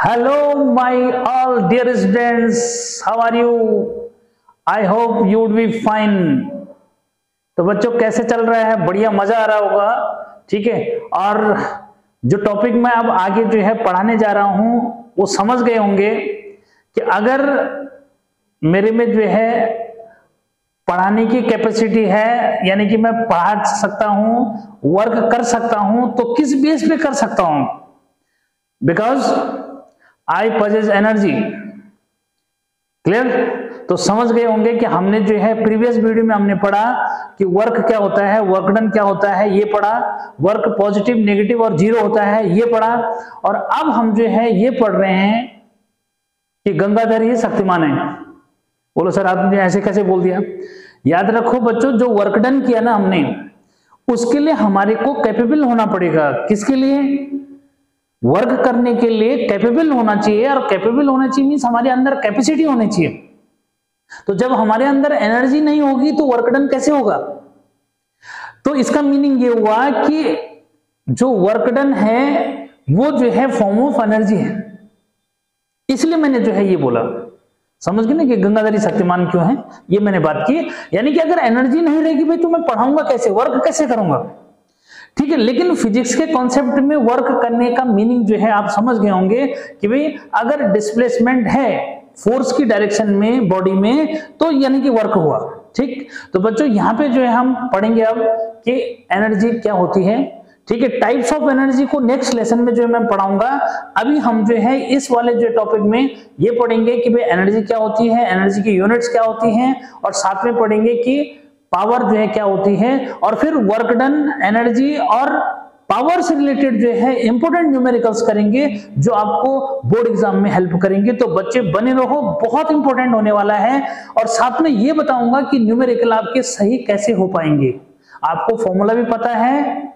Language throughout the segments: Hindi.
Hello, my all dear students. How are you? I hope you would be fine. तो बच्चों कैसे चल रहा है? बढ़िया, मजा आ रहा होगा, ठीक है। और जो टॉपिक मैं अब आगे जो है पढ़ाने जा रहा हूं वो समझ गए होंगे कि अगर मेरे में जो है पढ़ाने की कैपेसिटी है, यानी कि मैं पढ़ा सकता हूं, वर्क कर सकता हूं, तो किस बेस पे कर सकता हूं? Because I possess energy. Clear? तो समझ गए होंगे कि हमने जो है प्रीवियस वीडियो में हमने पढ़ा कि वर्क क्या होता है, वर्क डन क्या होता है, ये पढ़ा। वर्क पॉजिटिव, नेगेटिव और जीरो होता है, ये पढ़ा। और अब हम जो है ये पढ़ रहे हैं कि गंगाधर ही शक्तिमान है। बोलो सर आपने ऐसे कैसे बोल दिया? याद रखो बच्चों, जो वर्क डन किया ना हमने, उसके लिए हमारे को कैपेबल होना पड़ेगा। किसके लिए? वर्क करने के लिए कैपेबल होना चाहिए। और कैपेबल होना चाहिए मींस हमारे अंदर कैपेसिटी होनी चाहिए। तो जब हमारे अंदर एनर्जी नहीं होगी तो वर्क डन कैसे होगा? तो इसका मीनिंग ये हुआ कि जो वर्क डन है वो जो है फॉर्म ऑफ एनर्जी है। इसलिए मैंने जो है ये बोला, समझ गए ना कि गंगाधरी शक्तिमान क्यों है, ये मैंने बात की। यानी कि अगर एनर्जी नहीं रहेगी भाई तो मैं पढ़ाऊंगा कैसे, वर्क कैसे करूंगा? ठीक है। लेकिन फिजिक्स के कॉन्सेप्ट में वर्क करने का मीनिंग जो है आप समझ गए होंगे कि भाई अगर डिस्प्लेसमेंट है फोर्स की डायरेक्शन में बॉडी में तो यानी कि वर्क हुआ। ठीक। तो बच्चों यहां पे जो है हम पढ़ेंगे अब कि एनर्जी क्या होती है। ठीक है। टाइप्स ऑफ एनर्जी को नेक्स्ट लेसन में जो है मैं पढ़ाऊंगा। अभी हम जो है इस वाले जो टॉपिक में ये पढ़ेंगे कि भाई एनर्जी क्या होती है, एनर्जी की यूनिट्स क्या होती हैं, और साथ में पढ़ेंगे कि पावर जो है क्या होती है, और फिर वर्क डन, एनर्जी और पावर से रिलेटेड जो है इंपोर्टेंट न्यूमेरिकल्स करेंगे जो आपको बोर्ड एग्जाम में हेल्प करेंगे। तो बच्चे बने रहो, बहुत इंपॉर्टेंट होने वाला है। और साथ में ये बताऊंगा कि न्यूमेरिकल आपके सही कैसे हो पाएंगे। आपको फॉर्मूला भी पता है,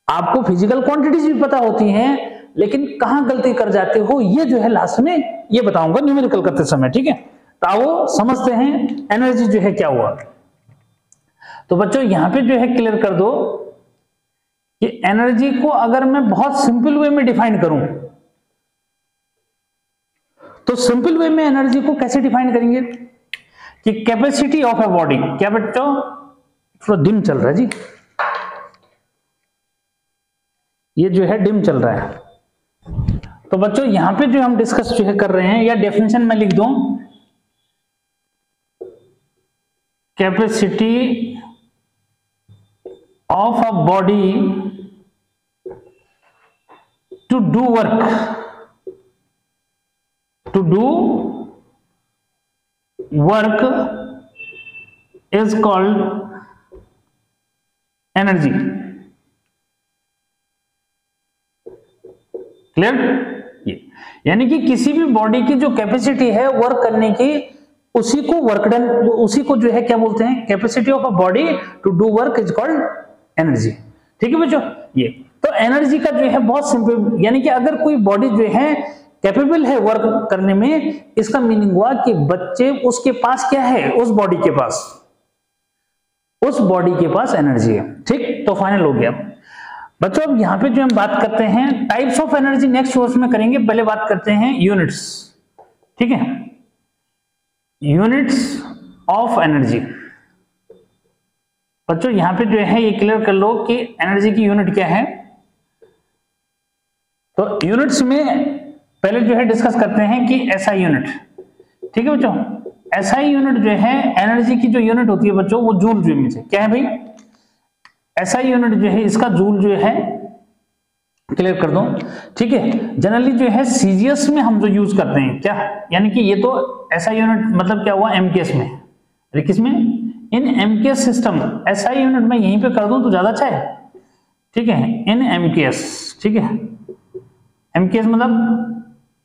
आपको फिजिकल क्वांटिटीज भी पता होती हैं, लेकिन कहां गलती कर जाते हो ये जो है लास्ट में ये बताऊंगा न्यूमेरिकल करते समय। ठीक है। तो आओ समझते हैं एनर्जी जो है क्या हुआ। तो बच्चों यहां पे जो है क्लियर कर दो कि एनर्जी को अगर मैं बहुत सिंपल वे में डिफाइन करूं तो सिंपल वे में एनर्जी को कैसे डिफाइन करेंगे कि कैपेसिटी ऑफ ए बॉडी। क्या बच्चों थोड़ा डिम चल रहा है जी, ये जो है डिम चल रहा है। तो बच्चों यहां पे जो हम डिस्कस जो है कर रहे हैं, या डेफिनेशन में लिख दूं, capacity of a body to do work is called energy. Clear? यानी कि किसी भी बॉडी की जो कैपेसिटी है वर्क करने की, उसी को वर्क डन, उसी को जो है क्या बोलते हैं, capacity of a body to do work is called energy. ठीक है बच्चों। ये तो एनर्जी का जो है बहुत सिंपल, यानी कि अगर कोई बॉडी जो है कैपेबल है वर्क करने में, इसका मीनिंग हुआ कि बच्चे उसके पास क्या है, उस बॉडी के पास एनर्जी है। ठीक। तो फाइनल हो गया बच्चों। अब यहां पे जो हम बात करते हैं types of energy next course में करेंगे। पहले बात करते हैं यूनिट्स। ठीक है। Units of energy. बच्चों यहां पे जो है ये क्लियर कर लो कि एनर्जी की यूनिट क्या है। तो यूनिट्स में पहले जो है डिस्कस करते हैं कि एसआई यूनिट। ठीक है बच्चों। एसआई यूनिट जो है एनर्जी की जो यूनिट होती है बच्चों वो जूल जो में से क्या है भाई, एसआई यूनिट जो है इसका जूल जो है क्लियर कर दो। ठीक है। जनरली जो है सीजीएस में हम जो यूज करते हैं क्या, यानी कि ये तो एसआई यूनिट मतलब क्या हुआ एमकेएस में, अरे किसमें, इन एमकेएस सिस्टम। एसआई यूनिट में यहीं पे कर दूं तो ज्यादा अच्छा है। ठीक है। इन एमकेएस। ठीक है। एमकेएस मतलब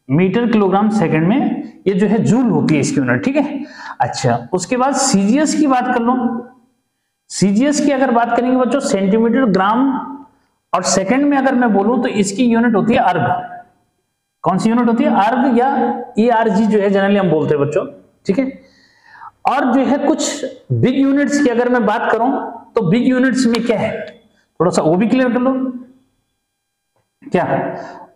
मीटर किलोग्राम सेकंड में ये जो है जूल होती है इसकी यूनिट। ठीक है। अच्छा, उसके बाद सीजीएस की बात कर लो। सीजीएस की अगर बात करेंगे बच्चों सेंटीमीटर, ग्राम और सेकंड में अगर मैं बोलूं तो इसकी यूनिट होती है अर्ग। कौन सी यूनिट होती है? अर्ग या ERG जो है जनरली हम बोलते हैं बच्चों। ठीक है। और जो है कुछ बिग यूनिट्स की अगर मैं बात करूं तो बिग यूनिट्स में क्या है, थोड़ा सा वो भी क्लियर कर लो। क्या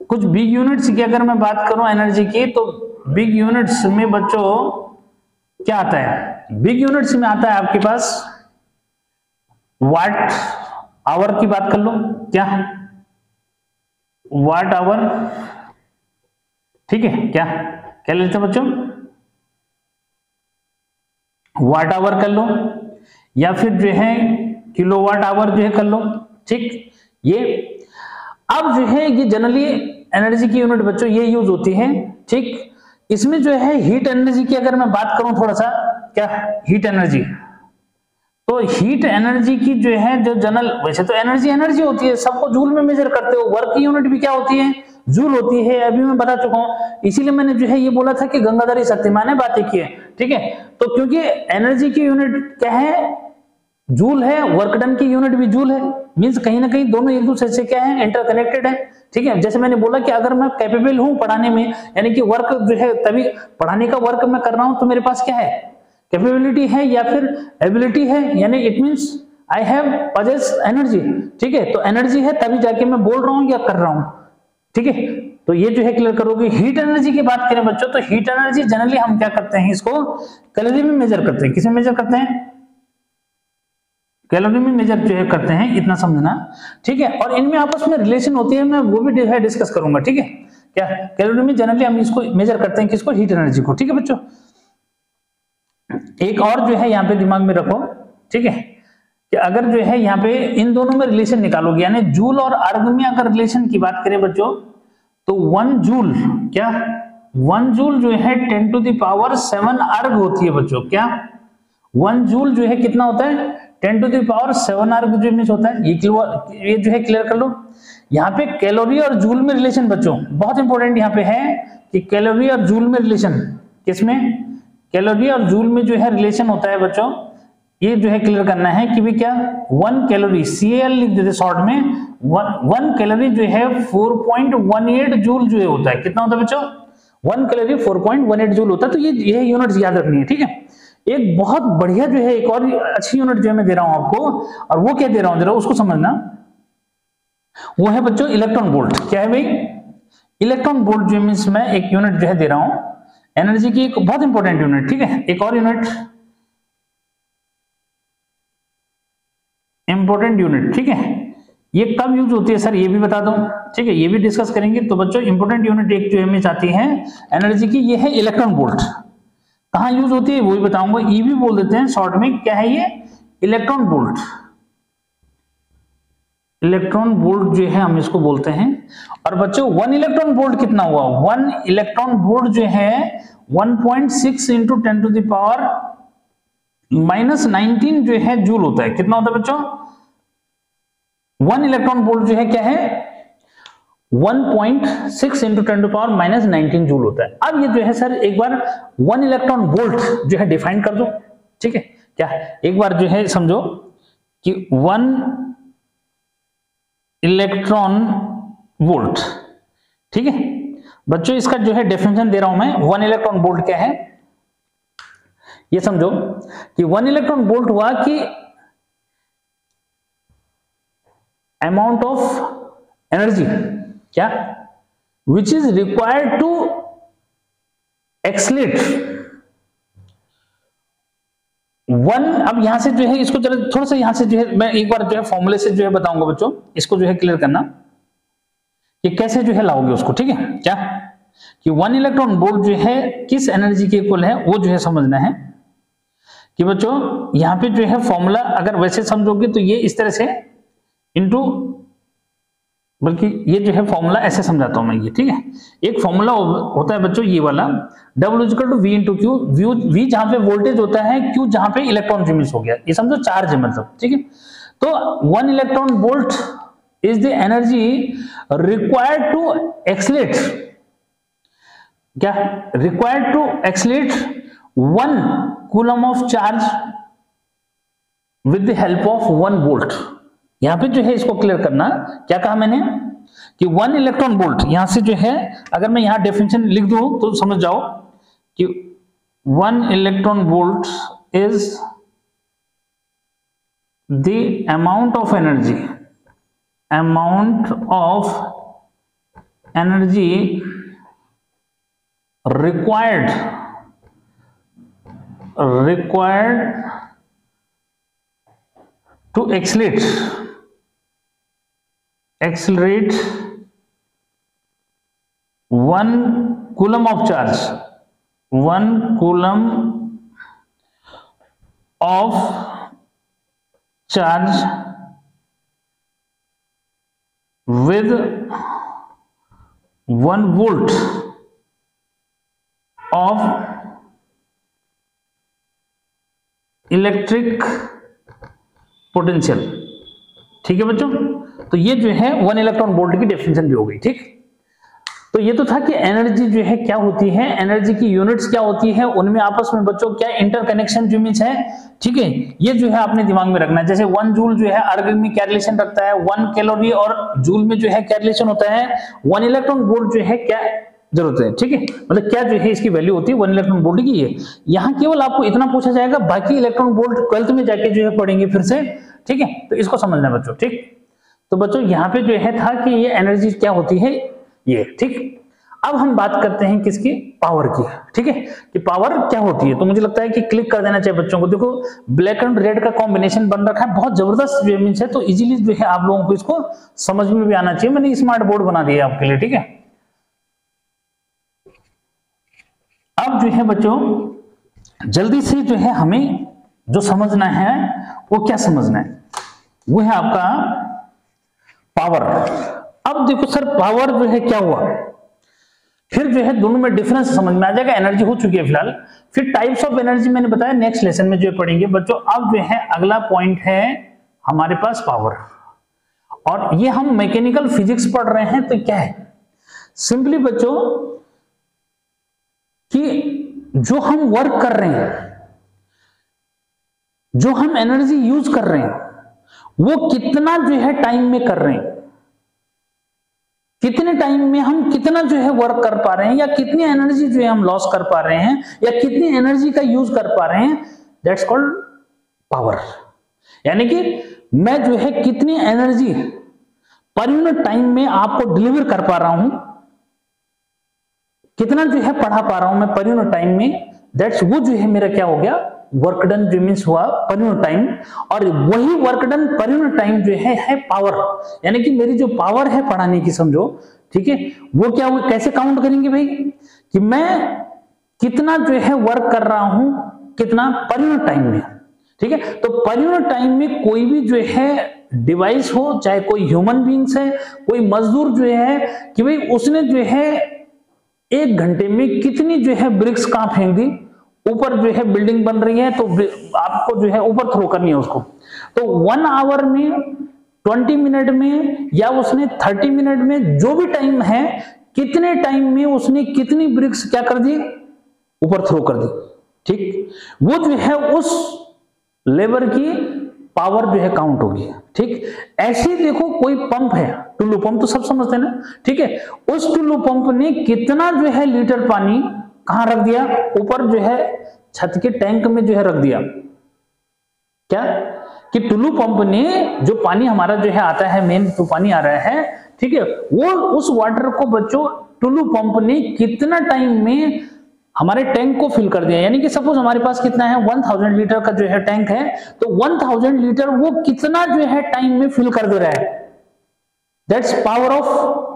कुछ बिग यूनिट्स की अगर मैं बात करूं एनर्जी की, तो बिग यूनिट्स में बच्चों क्या आता है? बिग यूनिट्स में आता है आपके पास वाट आवर की बात कर लो, क्या वाट आवर, ठीक है, क्या क्या लेते हैं बच्चों? वाट आवर कर लो, या फिर जो है किलोवाट आवर जो है कर लो, ठीक। ये अब जो है ये जनरली एनर्जी की यूनिट बच्चों ये यूज होती है, ठीक। इसमें जो है हीट एनर्जी की अगर मैं बात करूं थोड़ा सा, क्या हीट एनर्जी, तो हीट एनर्जी की जो है जो जनरल, वैसे तो एनर्जी एनर्जी होती है, सबको जूल में मेजर करते हो, वर्क की यूनिट भी क्या होती है? जूल होती है, अभी मैं बता चुका हूं। इसीलिए मैंने जो है ये बोला था कि गंगाधरी शक्तिमान ने बातें की है, ठीक है। तो क्योंकि एनर्जी की यूनिट क्या है? जूल है, वर्क डन की यूनिट भी जूल है, मींस कहीं ना कहीं दोनों एक दूसरे से क्या है? इंटरकनेक्टेड है, ठीक है। जैसे मैंने बोला कि अगर मैं कैपेबल हूं पढ़ाने में, यानी कि वर्क जो है तभी पढ़ाने का वर्क मैं कर रहा हूं, तो मेरे पास क्या है? कैपेबिलिटी है या फिर एबिलिटी है, यानी it means I have possess energy, ठीक है। तो एनर्जी है तभी जाके मैं बोल रहा हूं या कर रहा हूं, ठीक है। तो ये जो है क्लियर करोगे। हीट एनर्जी की बात करें बच्चों, तो हीट एनर्जी जनरली हम क्या करते हैं? इसको कैलोरी में मेजर करते हैं। किसमें मेजर करते हैं? कैलोरी में मेजर जो है करते हैं, इतना समझना, ठीक है। और इनमें आपस में रिलेशन होती है, मैं वो भी डिस्कस करूंगा, ठीक है। क्या कैलोरी में जनरली हम इसको मेजर करते हैं, किसको? हीट एनर्जी को, ठीक है बच्चों। एक और जो है यहाँ पे दिमाग में रखो, ठीक है, कि अगर जो है यहाँ पे इन दोनों में रिलेशन निकालोगे, यानी जूल और अर्ग में अगर रिलेशन की बात करें बच्चों, तो 1 जूल, क्या 1 जूल जो है 10 टू द पावर 7 अर्ग होती है बच्चों। क्या 1 जूल जो है कितना होता है? 10 टू द पावर 7 अर्ग जो मीन्स होता है। ये जो है क्लियर कर लो। यहाँ पे कैलोरी और जूल में रिलेशन बच्चों बहुत इंपॉर्टेंट यहाँ पे है कि कैलोरी और जूल में रिलेशन, किसमें? कैलोरी और जूल में जो है रिलेशन होता है बच्चों, ये जो है क्लियर करना है कि भी क्या 1 कैलोरी, CAL लिख देते शॉर्ट में, 1 कैलोरी जो है 4.18 जूल जो है होता है। कितना होता है बच्चों? 1 कैलोरी 4.18 जूल होता है। तो ये यूनिट्स याद रखनी है, ठीक है। एक बहुत बढ़िया जो है एक और अच्छी यूनिट जो है मैं दे रहा हूं आपको, और वो क्या दे रहा हूं उसको समझना, वो है बच्चों इलेक्ट्रॉन वोल्ट। क्या है भाई? इलेक्ट्रॉन वोल्ट जो मींस मैं एक यूनिट जो है दे रहा हूं एनर्जी की, एक बहुत इंपॉर्टेंट यूनिट, ठीक है। एक और यूनिट इंपॉर्टेंट यूनिट, ठीक है। ये कब यूज होती है सर, ये भी बता दो, ठीक है, ये भी डिस्कस करेंगे। तो बच्चों इंपॉर्टेंट यूनिट एक जो हमें आती है एनर्जी की, ये है इलेक्ट्रॉन वोल्ट। कहां यूज होती है वो भी बताऊंगा, ई भी बोल देते हैं शॉर्ट में। क्या है ये? Electron volt. इलेक्ट्रॉन वोल्ट जो है हम इसको बोलते हैं। और बच्चों 1 इलेक्ट्रॉन वोल्ट कितना हुआ? 1 इलेक्ट्रॉन वोल्ट जो है 1.6 इंटू 10 टू द पावर -19 जो है जूल होता है। कितना होता है बच्चों? 1 इलेक्ट्रॉन वोल्ट जो है क्या है? 1.6 इंटू 10 टू पावर -19 जूल होता है। अब ये जो है सर एक बार 1 इलेक्ट्रॉन वोल्ट जो है डिफाइन कर दो, ठीक है। क्या एक बार जो है समझो कि 1 इलेक्ट्रॉन वोल्ट, ठीक है बच्चों। इसका जो है डेफिनेशन दे रहा हूं मैं। 1 इलेक्ट्रॉन वोल्ट क्या है ये समझो कि 1 इलेक्ट्रॉन वोल्ट हुआ कि अमाउंट ऑफ एनर्जी, क्या, which is required to accelerate 1। अब यहां से जो है इसको थोड़ा सा यहां से जो है मैं एक बार जो है फॉर्मूले से जो है बताऊंगा बच्चों, इसको जो है क्लियर करना कि कैसे जो है लाओगे उसको, ठीक है। क्या कि 1 इलेक्ट्रॉन वोल्ट जो है किस एनर्जी के इक्वल है वो जो है समझना है कि बच्चों यहां पे जो है फॉर्मूला अगर वैसे समझोगे तो ये इस तरह से इनटू, बल्कि ये जो है फॉर्मूला ऐसे समझाता हूं मैं ये, ठीक है। एक फॉर्मूला होता है बच्चों ये वाला, W equal to V into Q. V जहां पे वोल्टेज होता है, Q जहां पे इलेक्ट्रॉन मिस हो गया, ये समझो चार्ज है मतलब, ठीक है। तो 1 electron volt is the energy required to accelerate, क्या, required to accelerate 1 coulomb of charge with the help of 1 volt. यहां पे जो है इसको क्लियर करना, क्या कहा मैंने कि 1 इलेक्ट्रॉन वोल्ट, यहां से जो है अगर मैं यहां डेफिनेशन लिख दूं तो समझ जाओ कि 1 electron volt is the amount of energy, amount of energy required to accelerate 1 coulomb of charge, 1 coulomb of charge with 1 volt of electric potential. ठीक है बच्चों, तो ये जो है 1 इलेक्ट्रॉन वोल्ट की डेफिनेशन भी हो गई। ठीक, तो ये तो था कि एनर्जी जो है क्या होती है, एनर्जी की यूनिट्स क्या होती है, उनमें आपस में बच्चों क्या इंटरकनेक्शन जो मीन्स है। ठीक है, ये जो है आपने दिमाग में रखना है। जैसे 1 जूल जो है अर्ग में क्या रिलेशन रखता है, 1 कैलोरी और जूल में जो है क्या रिलेशन होता है, 1 इलेक्ट्रॉन वोल्ट जो है क्या जरूरत है। ठीक है, मतलब क्या जो है इसकी वैल्यू होती है 1 इलेक्ट्रॉन वोल्ट की है। यहाँ केवल आपको इतना पूछा जाएगा, बाकी इलेक्ट्रॉन वोल्ट 12th में जाके जो है पढ़ेंगे फिर से। ठीक है, तो इसको समझना बच्चों। ठीक, तो बच्चों यहाँ पे जो है था कि ये एनर्जी क्या होती है ये। ठीक, अब हम बात करते हैं किसकी, पावर की। ठीक है, कि पावर क्या होती है। तो मुझे लगता है कि क्लिक कर देना चाहिए बच्चों को। देखो ब्लैक एंड रेड का कॉम्बिनेशन बन रखा है, बहुत जबरदस्त जो मीन्स है, तो इजीली जो है आप लोगों को इसको समझ में भी आना चाहिए। मैंने स्मार्ट बोर्ड बना दिया आपके लिए। ठीक है, अब जो है बच्चों जल्दी से जो है हमें जो समझना है वो क्या समझना है, वो है आपका पावर। अब देखो सर पावर जो है क्या हुआ, फिर जो है दोनों में डिफरेंस समझ में आ जाएगा। एनर्जी हो चुकी है फिलहाल, फिर टाइप्स ऑफ एनर्जी मैंने बताया नेक्स्ट लेसन में जो है पढ़ेंगे बच्चों। अब जो है अगला पॉइंट है हमारे पास पावर, और ये हम मैकेनिकल फिजिक्स पढ़ रहे हैं। तो क्या है सिंपली बच्चों कि जो हम वर्क कर रहे हैं, जो हम एनर्जी यूज कर रहे हैं, वो कितना जो है टाइम में कर रहे हैं, कितने टाइम में हम कितना जो है वर्क कर पा रहे हैं, या कितनी एनर्जी जो है हम लॉस कर पा रहे हैं, या कितनी एनर्जी का यूज कर पा रहे हैं, दैट्स कॉल्ड पावर। यानी कि मैं जो है कितनी एनर्जी पर यूनिट टाइम में आपको डिलीवर कर पा रहा हूं, कितना जो है पढ़ा पा रहा हूं मैं पर यूनिट टाइम में, दैट्स वो जो है मेरा क्या हो गया, वर्क डन जो मीन्स हुआ पर यूनिट टाइम। और वही वर्क डन पर यूनिट टाइम जो है पावर। यानी कि मेरी जो पावर है पढ़ाने की समझो, ठीक है, वो क्या हुई, कैसे काउंट करेंगे भाई, कि मैं कितना जो है वर्क कर रहा हूं, कितना पर यूनिट टाइम में। ठीक है, तो पर यूनिट टाइम में कोई भी जो है डिवाइस हो, चाहे कोई ह्यूमन बींग्स है, कोई मजदूर जो है, कि भाई उसने जो है 1 घंटे में कितनी जो है ब्रिक्स कहां फेंक दी, ऊपर जो है बिल्डिंग बन रही है तो आपको जो है ऊपर थ्रो करनी है उसको। तो 1 आवर में, 20 मिनट में, या उसने 30 मिनट में, जो भी टाइम है, कितने टाइम में उसने कितनी ब्रिक्स क्या कर दी, ऊपर थ्रो कर दी। ठीक, वो जो है उस लेबर की पावर जो है काउंट होगी। ठीक, ऐसे देखो कोई पंप है, टुल्लू पंप तो सब समझते हैं ना। ठीक है, उस टुल्लू पंप ने कितना जो है लीटर पानी कहां रख दिया, ऊपर जो है छत के टैंक में जो है रख दिया। क्या कि टुल्लू पंप ने जो पानी हमारा जो है आता है, मेन जो पानी आ रहा है, ठीक है, वो उस वाटर को बच्चों टुल्लू पंप ने कितना टाइम में हमारे टैंक को फिल कर दिया। यानी कि सपोज हमारे पास कितना है, 1000 लीटर का जो है टैंक है, तो 1000 लीटर वो कितना जो है टाइम में फिल कर दे रहा है, that's power of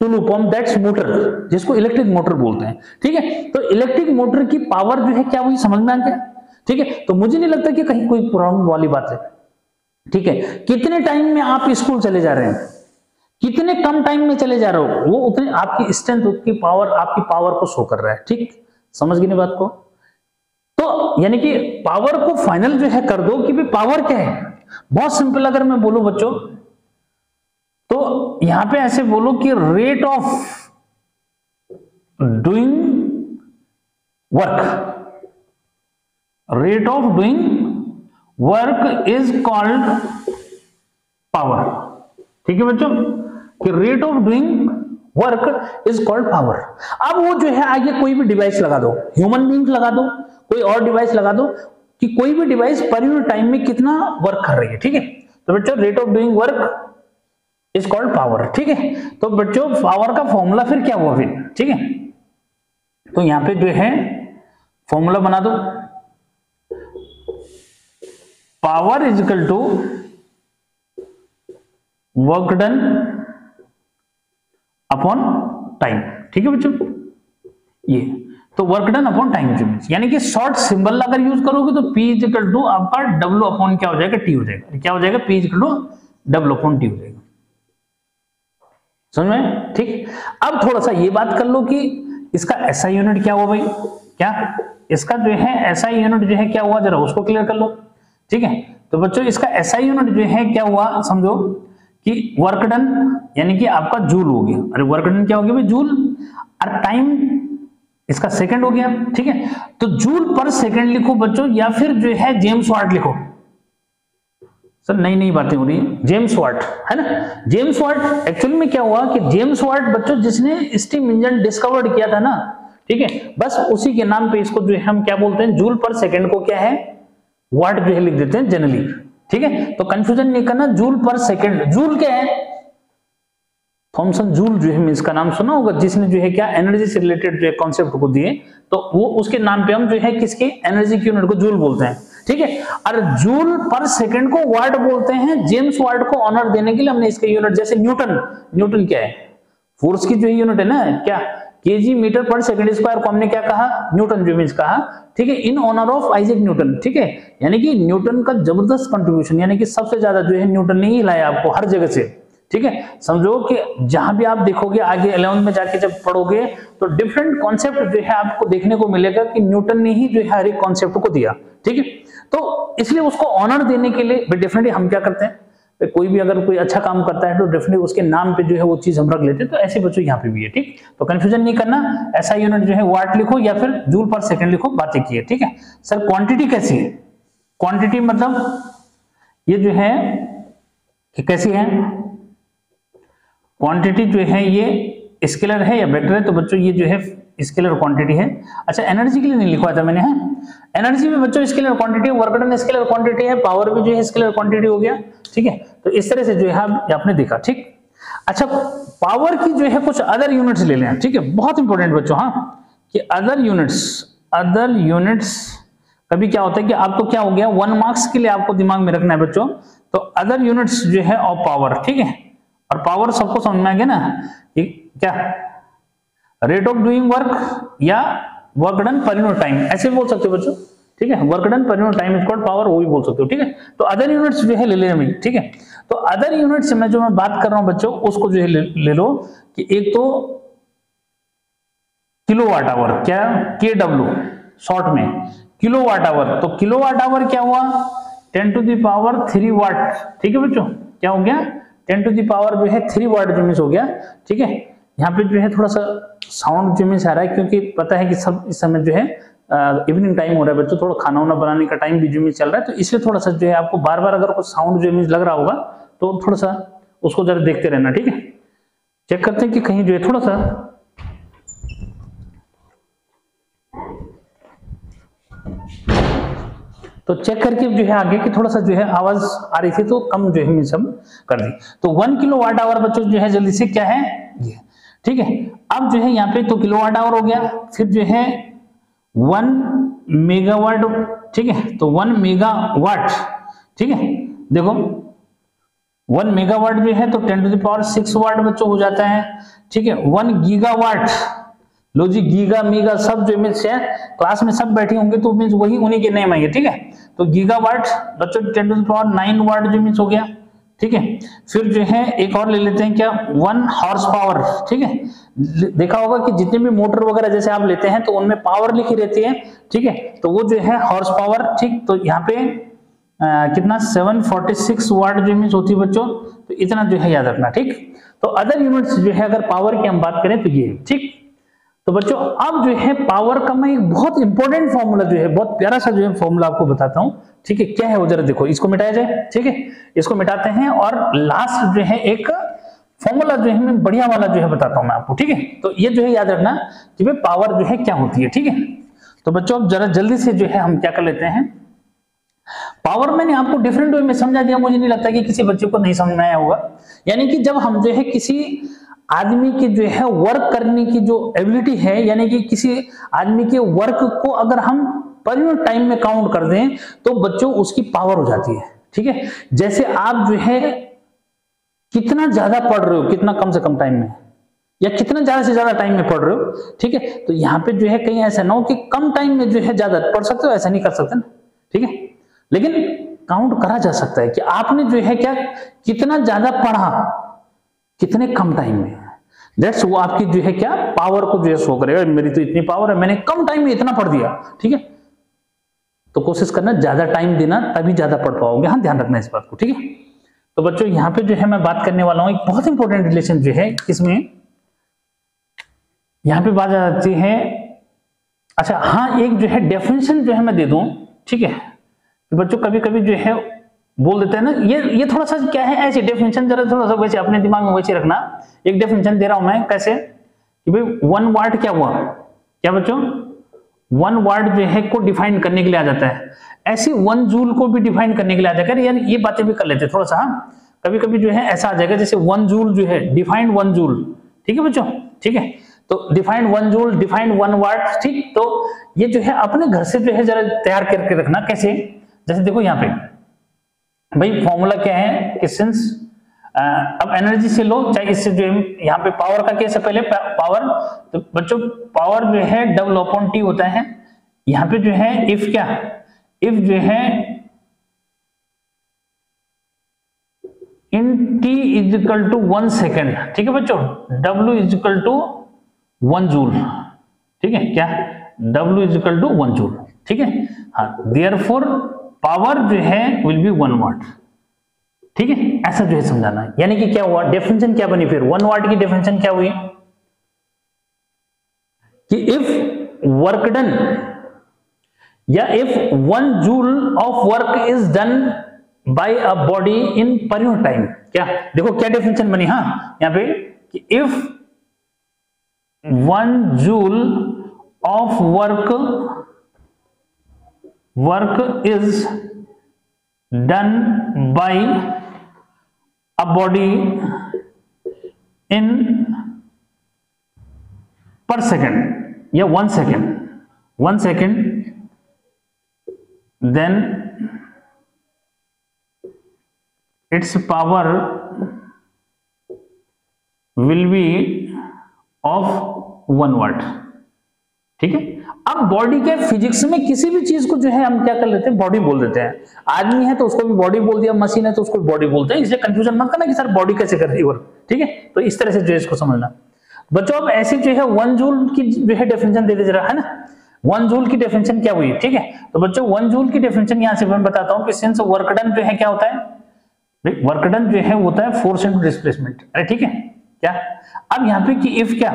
Tullu pump, that's motor, जिसको इलेक्ट्रिक मोटर बोलते हैं। ठीक है, तो इलेक्ट्रिक मोटर की पावर जो है क्या हुई, समझ में आ गया। ठीक है, तो मुझे नहीं लगता कि कहीं कोई प्रॉब्लम वाली बात है। ठीक है, कितने टाइम में आप स्कूल चले जा रहे हैं, कितने कम टाइम में चले जा रहे हो, वो उतने आपकी स्ट्रेंथ, उसकी पावर, आपकी पावर को शो कर रहा है। ठीक, समझ गए ना बात को। तो यानी कि पावर को फाइनल जो है कर दो कि भाई पावर क्या है। बहुत सिंपल अगर मैं बोलूं बच्चों, तो यहां पे ऐसे बोलो कि rate of doing work, rate of doing work is called power. ठीक है बच्चों, कि rate of doing work is called power. अब वो जो है आगे कोई भी डिवाइस लगा दो, ह्यूमन बीइंग लगा दो, कोई और डिवाइस लगा दो, कि कोई भी डिवाइस पर यूनिट टाइम में कितना वर्क कर रही है। ठीक है, तो बच्चों rate of doing work is called power. ठीक है, तो बच्चों पावर का फॉर्मूला फिर क्या हुआ फिर, ठीक है, तो यहां पे जो है फॉर्मूला बना दो, power is equal to work done upon time. ठीक है बच्चों, ये तो वर्क डन अपॉन टाइम जो मीन्स, यानी कि शॉर्ट सिंबल अगर यूज करोगे तो P इज इक्वल टू आपका W अपॉन क्या हो जाएगा, T हो जाएगा। क्या हो जाएगा, P is equal to W upon T हो जाएगा। समझ में? ठीक, अब थोड़ा सा ये बात कर लो कि इसका SI यूनिट क्या हुआ भाई, क्या इसका जो है SI यूनिट जो है क्या हुआ, जरा उसको क्लियर कर लो। ठीक है, तो बच्चों इसका SI यूनिट जो है क्या हुआ, समझो कि वर्क डन यानी कि आपका जूल हो गया। अरे वर्क डन क्या हो गया भाई, जूल, और टाइम इसका सेकंड हो गया। ठीक है, तो जूल पर सेकंड लिखो बच्चों, या फिर जो है जेम्स वाट लिखो। सर नई नई बातें हो रही है, जेम्स वाट है ना, जेम्स वाट एक्चुअली में क्या हुआ कि जेम्स वाट बच्चों जिसने स्टीम इंजन डिस्कवर्ड किया था ना, ठीक है, बस उसी के नाम पे इसको जो है हम क्या बोलते हैं, जूल पर सेकंड को क्या है, वाट जो है लिख देते हैं जनरली। ठीक है, तो कंफ्यूजन नहीं करना, जूल पर सेकंड, जूल क्या है, थॉमसन जूल जो है इसका नाम सुना होगा, जिसने जो है क्या एनर्जी से रिलेटेड जो है कॉन्सेप्ट को दिए, तो वो उसके नाम पे हम जो है किसके एनर्जी की यूनिट को जूल बोलते हैं। ठीक है, और जूल पर सेकंड को वाट बोलते हैं। जेम्स वाट को ऑनर देने के लिए हमने इसके यूनिट, जैसे न्यूटन, न्यूटन क्या है, फोर्स की जो यूनिट है ना, क्या KG metre per second square को हमने क्या कहा, न्यूटन जो मीन्स कहा। ठीक है, in honour of Isaac Newton. ठीक है, यानी कि न्यूटन का जबरदस्त कंट्रीब्यूशन, यानी कि सबसे ज्यादा जो है न्यूटन ने ही लाया आपको हर जगह से। ठीक है, समझो कि जहां भी आप देखोगे आगे 11th में जाके जब पढ़ोगे तो डिफरेंट कॉन्सेप्ट जो है आपको देखने को मिलेगा कि न्यूटन ने ही जो है हर एक कॉन्सेप्ट को दिया। ठीक है, तो इसलिए उसको ऑनर देने के लिए डेफिनेटली हम क्या करते हैं, कोई भी अगर कोई अच्छा काम करता है तो डेफिनेटली उसके नाम पे जो है वो चीज हम रख लेते हैं। तो ऐसे बच्चों यहाँ पे भी है। ठीक, तो कंफ्यूजन नहीं करना, ऐसा यूनिट जो है वाट लिखो या फिर जूल पर सेकंड लिखो, बातें की है। ठीक है सर, क्वांटिटी कैसी है, क्वांटिटी मतलब ये जो है कि कैसी है, क्वांटिटी जो है ये स्केलर है या वेक्टर है, तो बच्चों ये जो है स्केलर क्वांटिटी है। अच्छा, एनर्जी के लिए नहीं लिखवाया था मैंने, है एनर्जी में बच्चों स्केलर क्वांटिटी है, वर्क डन स्केलर क्वांटिटी है, पावर भी जो है स्केलर क्वांटिटी हो गया। ठीक है, तो इस तरह से जो है आपने देखा। ठीक, अच्छा पावर की जो है कुछ अदर यूनिट्स ले लें। ठीक है, बहुत इंपॉर्टेंट बच्चों, हाँ, कि अदर यूनिट्स कभी क्या होता है कि आपको क्या हो गया, 1 मार्क्स के लिए आपको दिमाग में रखना है बच्चों। तो अदर यूनिट्स जो है ऑफ पावर, ठीक है, और पावर सबको समझ में आ गया ना, क्या रेट ऑफ डूइंग वर्क या वर्क डन पर यूनिट टाइम, ऐसे बोल सकते हो बच्चों। ठीक है, वर्क डन पर unit time is called power, वो भी बोल सकते हो। ठीक है, तो अदर यूनिट्स जो है ले लेना। ठीक है, तो अदर यूनिट्स में जो मैं बात कर रहा हूं बच्चों, उसको जो है ले लो कि एक तो किलोवाट आवर, क्या KW शॉर्ट में किलोवाट आवर, तो किलोवाट आवर क्या हुआ, 10⁻³ वाट। ठीक है बच्चों, क्या हो गया, 10⁻³ जो है 3 वाट जो मीन्स हो गया। ठीक है, यहाँ पे जो है थोड़ा सा साउंड जो मीन्स आ रहा है, क्योंकि पता है कि सब इस समय जो है इवनिंग टाइम हो रहा है बच्चों, थोड़ा खाना वाना बनाने का टाइम भी जो मीन्स चल रहा है, तो इसलिए थोड़ा सा जो है आपको बार बार अगर कुछ साउंड जो मीन्स लग रहा होगा तो थोड़ा सा उसको जरा देखते रहना। ठीक है, चेक करते हैं कि कहीं जो है थोड़ा सा, तो चेक करके जो है आगे की थोड़ा सा जो है आवाज आ रही थी तो कम जो है मीन्स हम कर दी। तो 1 किलोवाट आवर बच्चों जो है जल्दी से क्या है ये। ठीक है, अब जो है यहाँ पे तो किलोवाट आवर हो गया, फिर जो है 1 मेगावाट। ठीक है, तो 1 मेगावाट, ठीक है, देखो 1 मेगावाट जो है तो 10⁶ वाट बच्चों हो जाता है। ठीक है, 1 गीगावाट, लो जी गीगा मीगा सब जो मीन्स है क्लास में सब बैठे होंगे तो मीन्स वही उन्हीं के नेम आएंगे। ठीक है, तो गीगावाट बच्चों 10⁹ वाट जो मीन्स हो गया। ठीक है, फिर जो है एक और ले लेते हैं क्या, 1 हॉर्स पावर। ठीक है, देखा होगा कि जितने भी मोटर वगैरह जैसे आप लेते हैं तो उनमें पावर लिखी रहती है। ठीक है, तो वो जो है हॉर्स पावर। ठीक, तो यहाँ पे कितना 746 वाट जो मीन्स होती है बच्चों, तो इतना जो है याद रखना। ठीक, तो अदर यूनिट्स जो है अगर पावर की हम बात करें तो ये है। ठीक, तो बच्चों अब जो है पावर का मैं एक बहुत इंपॉर्टेंट फॉर्मूला जो है, बहुत प्यारा सा जो है फॉर्मूला आपको बताता हूं। ठीक है, क्या है वो जरा देखो, इसको मिटाया जाए। ठीक है, इसको मिटाते हैं और लास्ट जो है एक फॉर्मूला जो है मैं बढ़िया वाला जो है बताता हूं मैं आपको। ठीक है, तो ये जो है याद रखना कि भाई पावर जो है क्या होती है। ठीक है, तो बच्चों अब जरा जल्दी से जो है हम क्या कर लेते हैं, पावर मैंने आपको डिफरेंट वे में समझा दिया, मुझे नहीं लगता कि किसी बच्चे को नहीं समझ में आया होगा। यानी कि जब हम जो है किसी आदमी की जो है वर्क करने की जो एबिलिटी है, यानी कि किसी आदमी के वर्क को अगर हम पर यूनिट टाइम में काउंट कर दें तो बच्चों उसकी पावर हो जाती है। ठीक है, जैसे आप जो है कितना ज्यादा पढ़ रहे हो, कितना कम से कम टाइम में, या कितना ज्यादा से ज्यादा टाइम में पढ़ रहे हो। ठीक है, तो यहाँ पे जो है कहीं ऐसा ना हो कि कम टाइम में जो है ज्यादा पढ़ सकते हो, ऐसा नहीं कर सकते ना। ठीक है, लेकिन काउंट करा जा सकता है कि आपने जो है क्या कितना ज्यादा पढ़ा कितने कम टाइम में। दैट्स वो आपकी जो है क्या पावर को जो है शो करेगा, मेरी तो इतनी पावर है, मैंने कम टाइम में इतना पढ़ दिया। ठीक है, तो कोशिश करना ज्यादा टाइम देना, तभी ज्यादा पढ़ पाओगे। हाँ, ध्यान रखना इस बात को। ठीक है, तो बच्चों यहाँ पे जो है मैं बात करने वाला हूं एक बहुत इंपॉर्टेंट रिलेशन जो है इसमें, यहाँ पे बात आ जाती है। अच्छा हाँ, एक जो है डेफिनेशन जो है मैं दे दूं। ठीक है, तो बच्चों कभी कभी जो है बोल देते हैं ना, ये थोड़ा सा क्या है ऐसे डेफिनेशन, जरा थोड़ा सा वैसे अपने दिमाग में वैसे रखना। एक डेफिनेशन दे रहा हूं मैं, कैसे कि भाई 1 वाट क्या हुआ, क्या बच्चों 1 वाट जो है को डिफाइन करने के लिए आ जाता है। ऐसे 1 जूल को भी डिफाइन करने के लिए आ जाएगा। यार ये बातें भी कर लेते हैं थोड़ा सा। हाँ, कभी कभी जो है ऐसा आ जाएगा जैसे 1 जूल जो है डिफाइंड 1 जूल। ठीक है बच्चों, ठीक है, तो डिफाइंड 1 जूल, डिफाइंड 1 वाट। ठीक, तो ये जो है अपने घर से जो है जरा तैयार करके रखना। कैसे, जैसे देखो यहाँ पे भाई फॉर्मूला क्या है कि सिंस अब एनर्जी से लो, चाहे इससे जो है यहाँ पे पावर का केस है, पहले पावर, तो बच्चों पावर जो है डबल अपॉन टी होता है। यहाँ पे जो है इफ क्या, इफ जो है in T is equal to 1 second. ठीक है बच्चों, W is equal to 1 joule. ठीक है, क्या W is equal to 1 joule. ठीक है, हाँ, देयरफॉर पावर जो है विल बी 1 वाट। ठीक है, ऐसा जो है समझाना है। यानी कि क्या हुआ, डेफिनेशन क्या बनी फिर 1 वाट की डेफिनेशन क्या हुई कि इफ वर्क डन, या if 1 joule of work is done by a body in पर यूनिट टाइम। क्या देखो क्या डेफिनेशन बनी, हाँ यहां पे कि if 1 joule of work is done by a body in पर सेकेंड या 1 second, then its power will be of 1 watt। ठीक है, अब बॉडी के फिजिक्स में किसी भी चीज को जो है हम क्या कर लेते हैं, बॉडी बोल देते हैं। आदमी है तो उसको भी बॉडी बोल दिया, मशीन है तो उसको बॉडी बोलते हैं। इसलिए कंफ्यूजन मत करना कि सर बॉडी कैसे कर रही है वर्क। ठीक है, तो इस तरह से जो है इसको समझना बच्चों। अब ऐसे जो है 1 जूल की जो है डेफिनेशन दे दे जरा, है ना। 1 जूल की डेफिनेशन क्या हुई, ठीक है, तो बच्चों 1 जूल की डेफिनेशन यहां से मैं बताता हूं कि सिंस वर्क डन जो है क्या होता है, वर्क डन जो है होता है फोर्स इनटू डिस्प्लेसमेंट। अरे ठीक है, क्या अब यहां पे कि इफ क्या,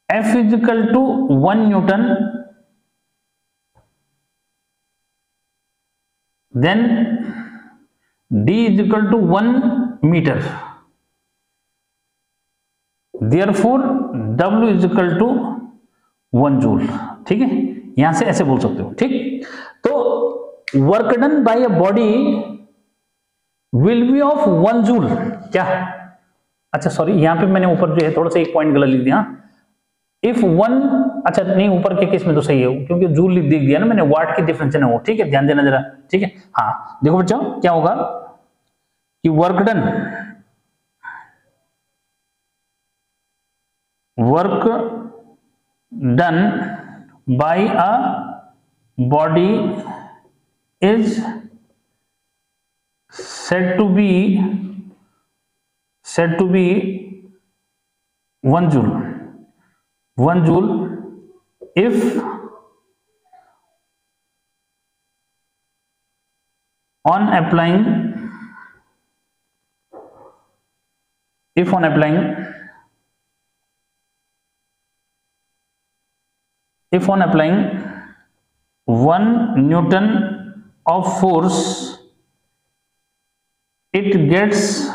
F is equal to 1 newton, then D is equal to 1 metre, therefore W is equal to 1 joule. ठीक है, यहां से ऐसे बोल सकते हो। ठीक, तो work done by a body will be of 1 joule. क्या, अच्छा सॉरी, यहां पे मैंने ऊपर जो है थोड़ा सा एक पॉइंट गलत लिख दिया। इफ 1, अच्छा नहीं, ऊपर के केस में तो सही है क्योंकि जूल लिख दिया ना मैंने, वाट की डिफरेंशिएशन है वो। ठीक है, ध्यान देना जरा। ठीक है, हाँ देखो बच्चों क्या होगा कि work done by a body is said to be 1 joule if on applying 1 Newton of force, it gets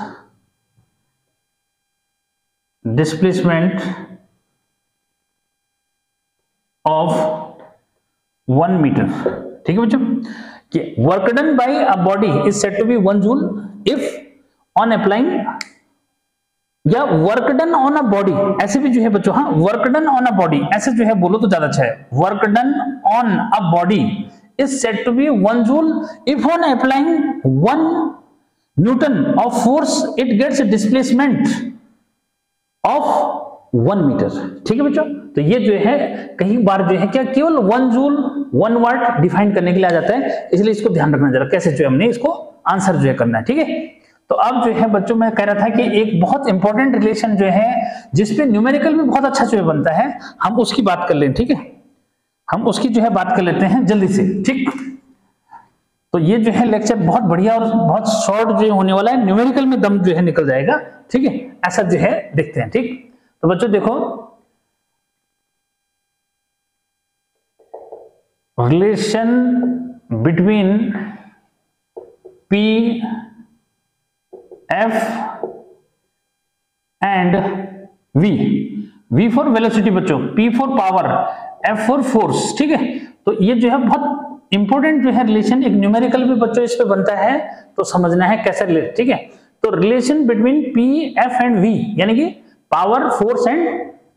displacement of 1 metre. ठीक है बच्चों, कि work done by a body is said to be 1 joule if on applying, या work done on a body, ऐसे भी जो है बच्चों, हाँ work done on a body ऐसे जो है बोलो तो ज्यादा अच्छा है। Work done on a body is said to be 1 joule if on applying 1 newton of force it gets displacement of 1 metre. ठीक है बच्चों, तो ये जो है कई बार जो है क्या केवल 1 जूल 1 वाट डिफाइन करने के लिए आ जाता है, इसलिए इसको ध्यान रखना जरा कैसे जो है हमने इसको आंसर जो है करना है। ठीक है, तो अब जो है बच्चों मैं कह रहा था कि एक बहुत इंपॉर्टेंट रिलेशन जो है जिसपे न्यूमेरिकल भी बहुत अच्छा जो है बनता है, हम उसकी बात कर लें। ठीक है, हम उसकी जो है बात कर लेते हैं जल्दी से। ठीक, तो ये जो है लेक्चर बहुत बढ़िया और बहुत शॉर्ट जो होने वाला है, न्यूमेरिकल में दम जो है निकल जाएगा। ठीक है, ऐसा जो है देखते हैं। ठीक, तो बच्चों देखो, relation between P F and V, V for velocity बच्चों, P for power, F for force. ठीक है, तो ये जो है बहुत इंपॉर्टेंट जो है रिलेशन, एक न्यूमेरिकल भी बच्चों इस पे बनता है, तो समझना है कैसे रिलेट। ठीक है, तो relation between P F and V यानी कि पावर, फोर्स एंड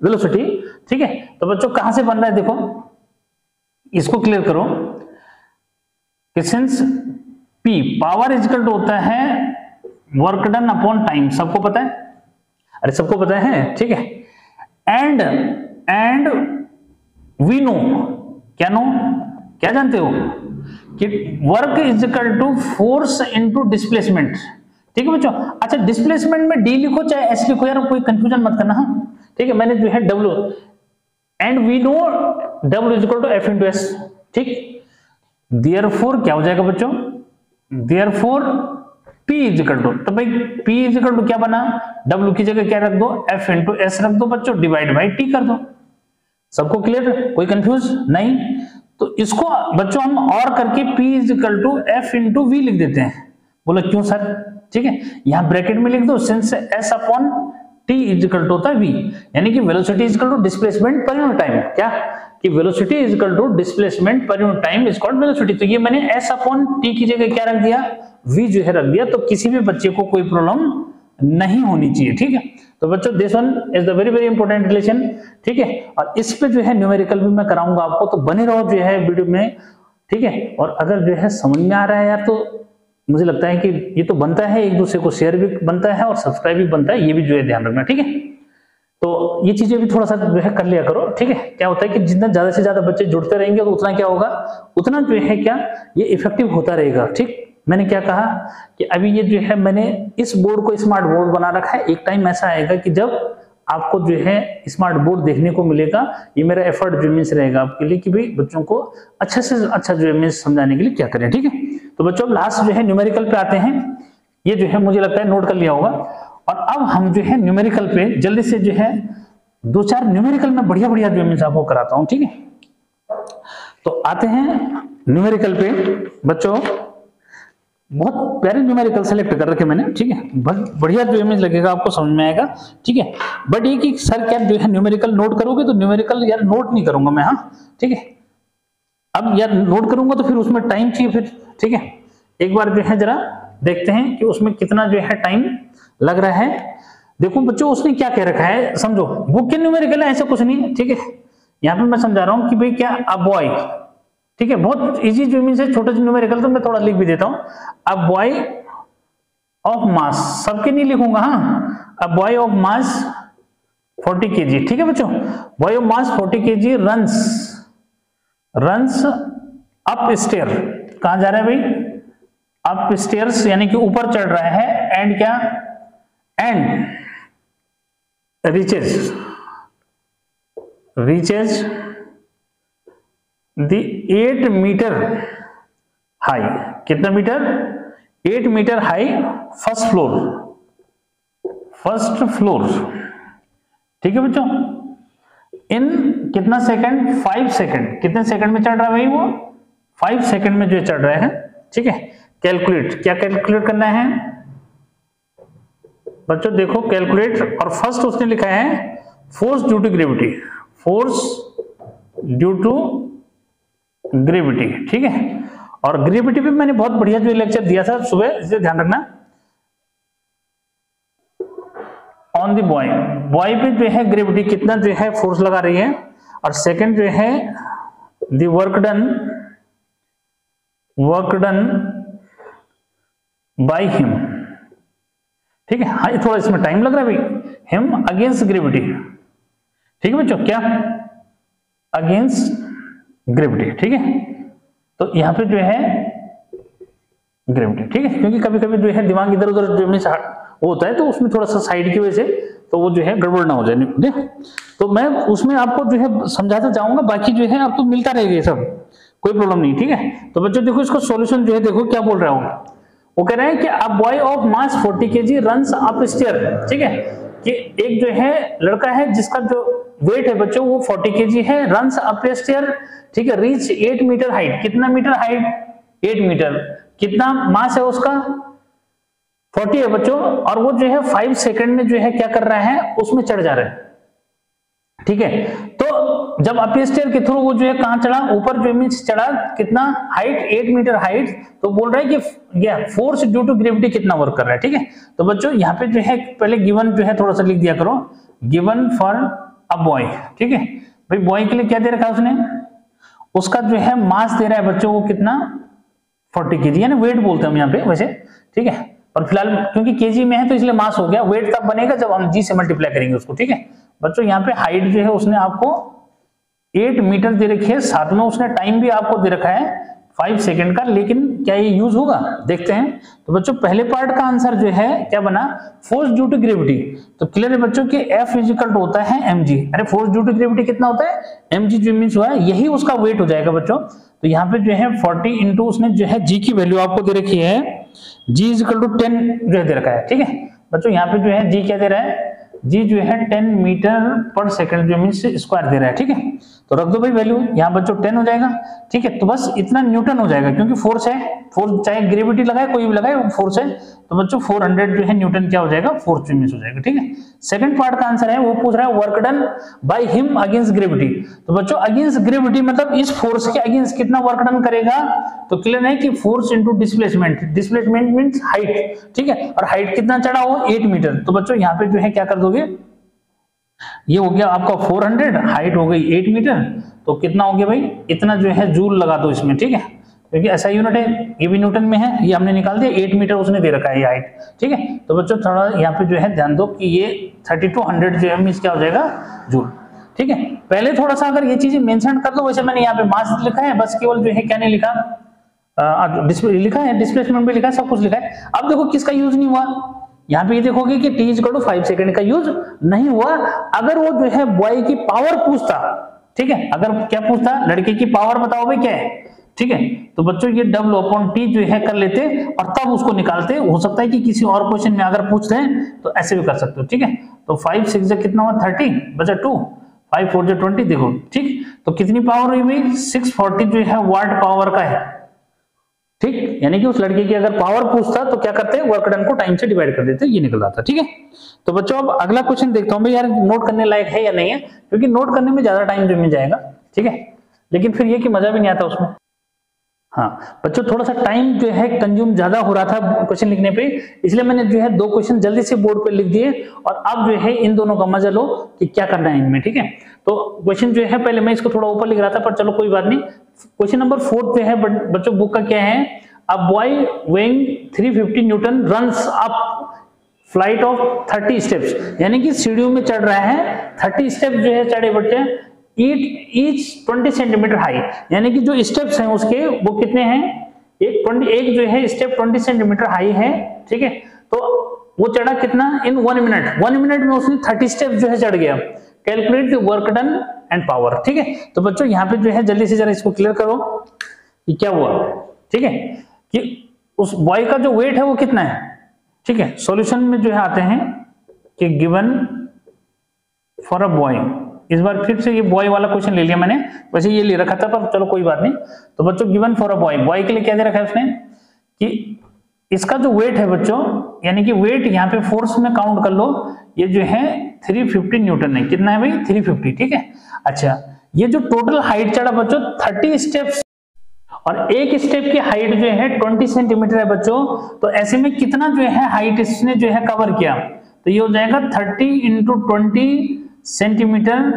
वेलोसिटी। ठीक है, तो बच्चों कहां से बन रहा है देखो, इसको क्लियर करो कि since P power equal to होता है वर्क डन अपॉन टाइम, सबको पता है, अरे सबको पता है। ठीक है, एंड वी नो, क्या नो, क्या जानते हो कि work is equal to force into displacement. ठीक है बच्चों, अच्छा डिस्प्लेसमेंट में डी लिखो चाहे एस लिखो यार, कोई कंफ्यूजन मत करना। हाँ ठीक है, मैंने जो है W, and we know W is equal to F into S. ठीक, देयरफॉर क्या हो जाएगा बच्चों, therefore P is equal to, तो भाई P इज इक्वल टू क्या बना, W की जगह क्या रख दो, F इंटू एस रख दो बच्चों, डिवाइड बाई T कर दो। सबको क्लियर, कोई कंफ्यूज नहीं? तो इसको बच्चों हम और करके P is equal to F into V लिख देते हैं। बोलो क्यों सर? ठीक है, यहां ब्रैकेट में लिख दो since S upon T is equal to होता है V, यानी कि velocity is equal to displacement per unit time. क्या कि velocity is equal to displacement per unit time is called velocity. तो ये मैंने S अपॉन T की जगह क्या रख दिया, V जो है रख दिया, तो किसी भी बच्चे को कोई प्रॉब्लम नहीं होनी चाहिए। ठीक है, तो बच्चों this one is the very very important relation. ठीक है, और इस पे जो है न्यूमेरिकल भी मैं कराऊंगा आपको, तो बने रहो जो है वीडियो में। ठीक है, और अगर जो है समझ में आ रहा है यार, तो मुझे लगता है कि ये तो बनता है, एक दूसरे को शेयर भी बनता है और सब्सक्राइब भी बनता है, ये भी जो है ध्यान रखना। ठीक है, तो ये चीजें भी थोड़ा सा जो है कर लिया करो। ठीक है, क्या होता है कि जितना ज्यादा से ज्यादा बच्चे जुड़ते रहेंगे तो उतना क्या होगा, उतना जो है क्या ये इफेक्टिव होता रहेगा। ठीक, मैंने क्या कहा कि अभी ये जो है मैंने इस बोर्ड को स्मार्ट बोर्ड बना रखा है, एक टाइम ऐसा आएगा कि जब आपको जो है स्मार्ट बोर्ड देखने को मिलेगा। ये मेरा एफर्ट जो मीन्स रहेगा आपके लिए कि भाई बच्चों को अच्छे से अच्छा जो है मीन्स समझाने के लिए क्या करें। ठीक है, तो बच्चों लास्ट जो है न्यूमेरिकल पे आते हैं, ये जो है मुझे लगता है नोट कर लिया होगा। और अब हम जो है न्यूमेरिकल पे जल्दी से जो है दो चार न्यूमेरिकल में बढ़िया बढ़िया जो मीन्स आपको कराता हूं। ठीक है, तो आते हैं न्यूमेरिकल पे बच्चों, बहुत प्यारे न्यूमेरिकल सेलेक्ट कर रखे मैंने। ठीक है, बहुत बढ़िया जो इमेज लगेगा आपको, समझ में आएगा। ठीक है, बट ये कि सर क्या जो है न्यूमेरिकल नोट करोगे, तो न्यूमेरिकल यार नोट नहीं करूंगा मैं। हाँ ठीक है, अब यार नोट करूंगा तो फिर उसमें टाइम चाहिए फिर। ठीक है, एक बार जो है जरा देखते हैं कि उसमें कितना जो है टाइम लग रहा है। देखो बच्चों उसने क्या कह रखा है, समझो बुक के न्यूमेरिकल है, ऐसा कुछ नहीं है। ठीक है, यहाँ पे मैं समझा रहा हूँ कि भाई क्या अ बॉय, ठीक है बहुत इजी जो मीन्स है, छोटे न्यूमेरिकल तो मैं थोड़ा लिख भी देता हूं। अ बॉय ऑफ मास, सबके नहीं लिखूंगा। हाँ, a boy of mass 40 kg। ठीक है बच्चों, boy of mass 40 kg runs up stair, कहां जा रहा है भाई, अप स्टेयर्स यानी कि ऊपर चढ़ रहा है, एंड क्या, and reaches the 8 metre high, कितना metre, 8 metre high first floor. ठीक है बच्चों, इन कितना सेकंड, 5 सेकंड, कितने सेकंड में चढ़ रहा है भाई वो, 5 सेकंड में जो चढ़ रहे हैं। ठीक है, कैलकुलेट, क्या कैलकुलेट करना है बच्चों, देखो कैलकुलेट, और फर्स्ट उसने लिखा है force due to gravity, force due to gravity, ठीक है। और ग्रेविटी पे मैंने बहुत बढ़िया जो लेक्चर दिया था सुबह, इसे ध्यान रखना। ऑन द बॉय, बॉय पे जो है ग्रेविटी कितना जो है फोर्स लगा रही है, और सेकंड जो है the work done by him, ठीक है। हाँ, थोड़ा इसमें टाइम लग रहा है भाई, हिम अगेंस्ट ग्रेविटी, ठीक है बच्चों, क्या अगेंस्ट ग्रेविटी, ठीक है। तो यहां पे जो है ग्रेविटी, ठीक है, क्योंकि कभी कभी जो है दिमाग इधर उधर जो होता है, तो उसमें थोड़ा सा साइड की वजह से तो वो जो है गड़बड़ ना हो जाए। तो मैं उसमें आपको जो है समझाता जाऊंगा, बाकी जो है आपको मिलता रहेगा ये सब, कोई प्रॉब्लम नहीं, ठीक है। तो बच्चों देखो इसको सॉल्यूशन जो है, देखो क्या बोल रहा हूं, वो कह रहे हैं कि a boy of mass 40 kg runs up stair, ठीक है, कि एक जो है लड़का है जिसका जो वेट है बच्चों वो 40 kg है, रन्स अप स्टेयर, ठीक है, रीच 8 मीटर हाइट, कितना मीटर हाइट, 8 मीटर, कितना मास है उसका 40 है बच्चों, और वो जो है 5 सेकंड में जो है क्या कर रहा है, उसमें चढ़ जा रहा है, ठीक है। तो जब अपने स्टेयर के थ्रू वो जो है कहां चढ़ा, ऊपर जो मींस चढ़ा, कितना हाइट, 8 मीटर हाइट, तो बोल रहा है कि फोर्स ड्यू टू ग्रेविटी कितना वर्क कर रहा है, ठीक है। तो बच्चों यहाँ पे जो है पहले गिवन जो है थोड़ा सा लिख दिया करो, गिवन फॉर अ बॉय, ठीक है भाई, बॉय के लिए क्या दे रखा है उसने, उसका जो है मास दे रहा है बच्चों वो कितना 40 kg, यानी वेट बोलते हैं हम यहाँ पे वैसे, ठीक है, और फिलहाल क्योंकि केजी में है तो इसलिए मास हो गया, वेट तब बनेगा जब हम जी से मल्टीप्लाई करेंगे उसको, ठीक है बच्चों। यहाँ पे हाइट जो है उसने आपको 8 मीटर दे रखी है, साथ में उसने टाइम भी आपको दे रखा है 5 सेकंड का, लेकिन क्या ये यूज होगा देखते हैं। तो बच्चों पहले पार्ट का आंसर जो है क्या बना, फोर्स ड्यू टू ग्रेविटी, तो क्लियर है बच्चों कि F इक्वल टू होता है mg, अरे फोर्स ड्यू टू ग्रेविटी कितना होता है mg, जो मींस हुआ है यही उसका वेट हो जाएगा बच्चों। तो यहाँ पे जो है 40 इंटू उसने जो है g की वैल्यू आपको दे रखी है, g इक्वल टू 10 जो है दे रखा है, ठीक है बच्चों। यहाँ पे जो है g क्या दे रहा है, जी जो है 10 मीटर पर सेकंड जो मीन स्क्वायर दे रहा है, ठीक है। तो रख दो भाई वैल्यू, यहाँ बच्चों 10 हो जाएगा, ठीक है। तो बस इतना न्यूटन हो जाएगा, क्योंकि फोर्स है, फोर्स चाहे ग्रेविटी लगाए कोई भी लगाए फोर्स है, तो बच्चों 400 जो है न्यूटन क्या हो जाएगा, फोर्स जो मीन हो जाएगा, ठीक है। सेकंड पार्ट का आंसर है वो पूछ रहा है work done by him against gravity, तो बच्चों अगेंस्ट ग्रेविटी मतलब इस फोर्स के अगेंस्ट कितना वर्क डन करेगा, तो क्लियर है कि force into displacement, displacement means height, ठीक है, और हाइट कितना चढ़ा हो 8 मीटर, तो बच्चों यहाँ पे जो है क्या कर दोगे, ये हो गया आपका 400, हाइट हो गई 8 मीटर, तो कितना हो गया भाई, इतना जो है जूल लगा दो इसमें, ठीक है, क्योंकि ऐसा यूनिट है, ये भी न्यूटन में है, ये हमने निकाल दिया, 8 मीटर उसने दे रखा है ये हाइट, ठीक है। तो बच्चों थोड़ा यहाँ पे जो है ध्यान दो कि ये 3200 जो है मींस क्या हो जाएगा, जूल, ठीक है। पहले थोड़ा सा अगर ये चीजें मेंशन कर दो, वैसे मैंने यहाँ पे मास लिखा है, बस केवल जो है क्या नहीं लिखा, लिखा है, डिस्प्लेसमेंट भी लिखा है, सब कुछ लिखा है। अब देखो किसका यूज नहीं हुआ, यहाँ पे ये देखोगे कि t इक्वल टू 5 सेकंड का यूज नहीं हुआ। अगर वो जो है बॉय की पावर पूछता, ठीक है, अगर क्या पूछता, लड़के की पावर बताओ भाई क्या है, ठीक है, तो बच्चों ये W/T जो है कर लेते और तब उसको निकालते। हो सकता है कि किसी और क्वेश्चन में अगर पूछते हैं तो ऐसे भी कर सकते हो, ठीक है। तो 5 6 कितना हुआ 30 बचा 2, 5 4 20, देखो ठीक, तो कितनी पावर हुई भाई 640 जो है वाट पावर का है, ठीक, यानी कि उस लड़के की अगर पावर पूछता तो क्या करते हैं, वर्क डन को टाइम से डिवाइड कर देते, ये निकल आता, ठीक है। तो बच्चों अब अगला क्वेश्चन देखता हूं भाई, यार नोट करने लायक है या नहीं है, क्योंकि नोट करने में ज्यादा टाइम जो मिल जाएगा, ठीक है, लेकिन फिर ये कि मजा भी नहीं आता उसमें। हाँ बच्चों थोड़ा सा टाइम जो है कंज्यूम ज्यादा हो रहा था क्वेश्चन लिखने पे, इसलिए मैंने जो है 2 क्वेश्चन जल्दी से बोर्ड पे लिख दिए, और अब जो है इन दोनों का मजा लो कि क्या करना है इनमें, ठीक है। तो क्वेश्चन जो है पहले मैं इसको थोड़ा ऊपर लिख रहा था, पर चलो कोई बात नहीं। क्वेश्चन नंबर 4 जो है बच्चों बुक का क्या है, A boy weighing 350 Newton runs up flight of 30 steps, यानी कि सीढ़ियों में चढ़ रहा है, 30 स्टेप जो है चढ़े बच्चे, each 20 सेंटीमीटर हाई, यानी कि जो स्टेप्स हैं उसके वो कितने हैं, एक जो है स्टेप 20 सेंटीमीटर हाई है, ठीक है। तो वो चढ़ा कितना इन 1 मिनट, 1 मिनट में उसने 30 स्टेप जो है चढ़ गया। Calculate the work done and power, ठीक है। तो बच्चों यहाँ पे जो है जल्दी से जरा इसको क्लियर करो कि क्या हुआ, ठीक है, कि उस बॉय का जो वेट है वो कितना है, ठीक है। सॉल्यूशन में जो है आते हैं कि गिवन फॉर अ बॉय, इस बार फिर से ये बॉय वाला क्वेश्चन ले लिया मैंने, वैसे ये ले रखा था पर चलो कोई बात नहीं। तो बच्चों given for a boy, boy के लिए क्या दे रखा है उसने कि इसका जो वेट है बच्चों, यानी कि वेट यहाँ पे फोर्स में काउंट कर लो, ये जो है 350 न्यूटन है, कितना है भाई 350, ठीक है। अच्छा ये जो टोटल हाइट चढ़ा बच्चों 30 स्टेप्स और एक स्टेप की हाइट जो है 20 सेंटीमीटर है बच्चों, तो ऐसे में कितना जो है हाइट इसने जो है कवर किया, तो ये हो जाएगा 30 × 20 सेंटीमीटर,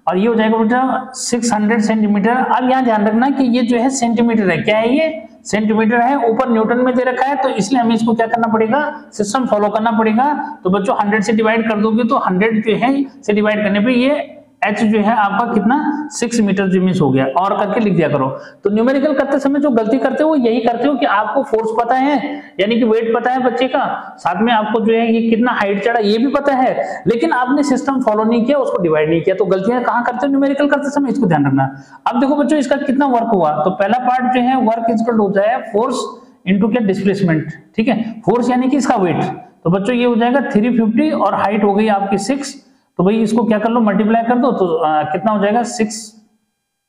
और ये हो जाएगा बेटा 600 सेंटीमीटर। अब यहाँ ध्यान रखना कि ये जो है सेंटीमीटर है, क्या है ये सेंटीमीटर है, ऊपर न्यूटन में दे रखा है, तो इसलिए हमें इसको क्या करना पड़ेगा, सिस्टम फॉलो करना पड़ेगा। तो बच्चों 100 से डिवाइड कर दोगे तो 100 जो है से डिवाइड करने पे ये h जो है आपका कितना 6 मीटर जो मिस हो गया, और करके लिख दिया करो। तो न्यूमेरिकल करते समय जो गलती करते हो वो यही करते हो कि आपको फोर्स पता है, यानी कि वेट पता है बच्चे का, साथ में आपको जो है ये कितना हाइट चढ़ा ये भी पता है, लेकिन आपने सिस्टम फॉलो नहीं किया, उसको डिवाइड नहीं किया। तो गलतियां कहां करते हो न्यूमेरिकल करते समय, इसको ध्यान रखना। अब देखो बच्चों इसका कितना वर्क हुआ, तो पहला पार्ट जो है वर्क इक्वल होता है फोर्स इनटू क्या डिस्प्लेसमेंट, ठीक है, फोर्स यानी कि इसका वेट, तो बच्चों ये हो जाएगा 350 और हाइट हो गई आपकी 6, तो भाई इसको क्या कर लो मल्टीप्लाई कर दो, तो कितना हो जाएगा 6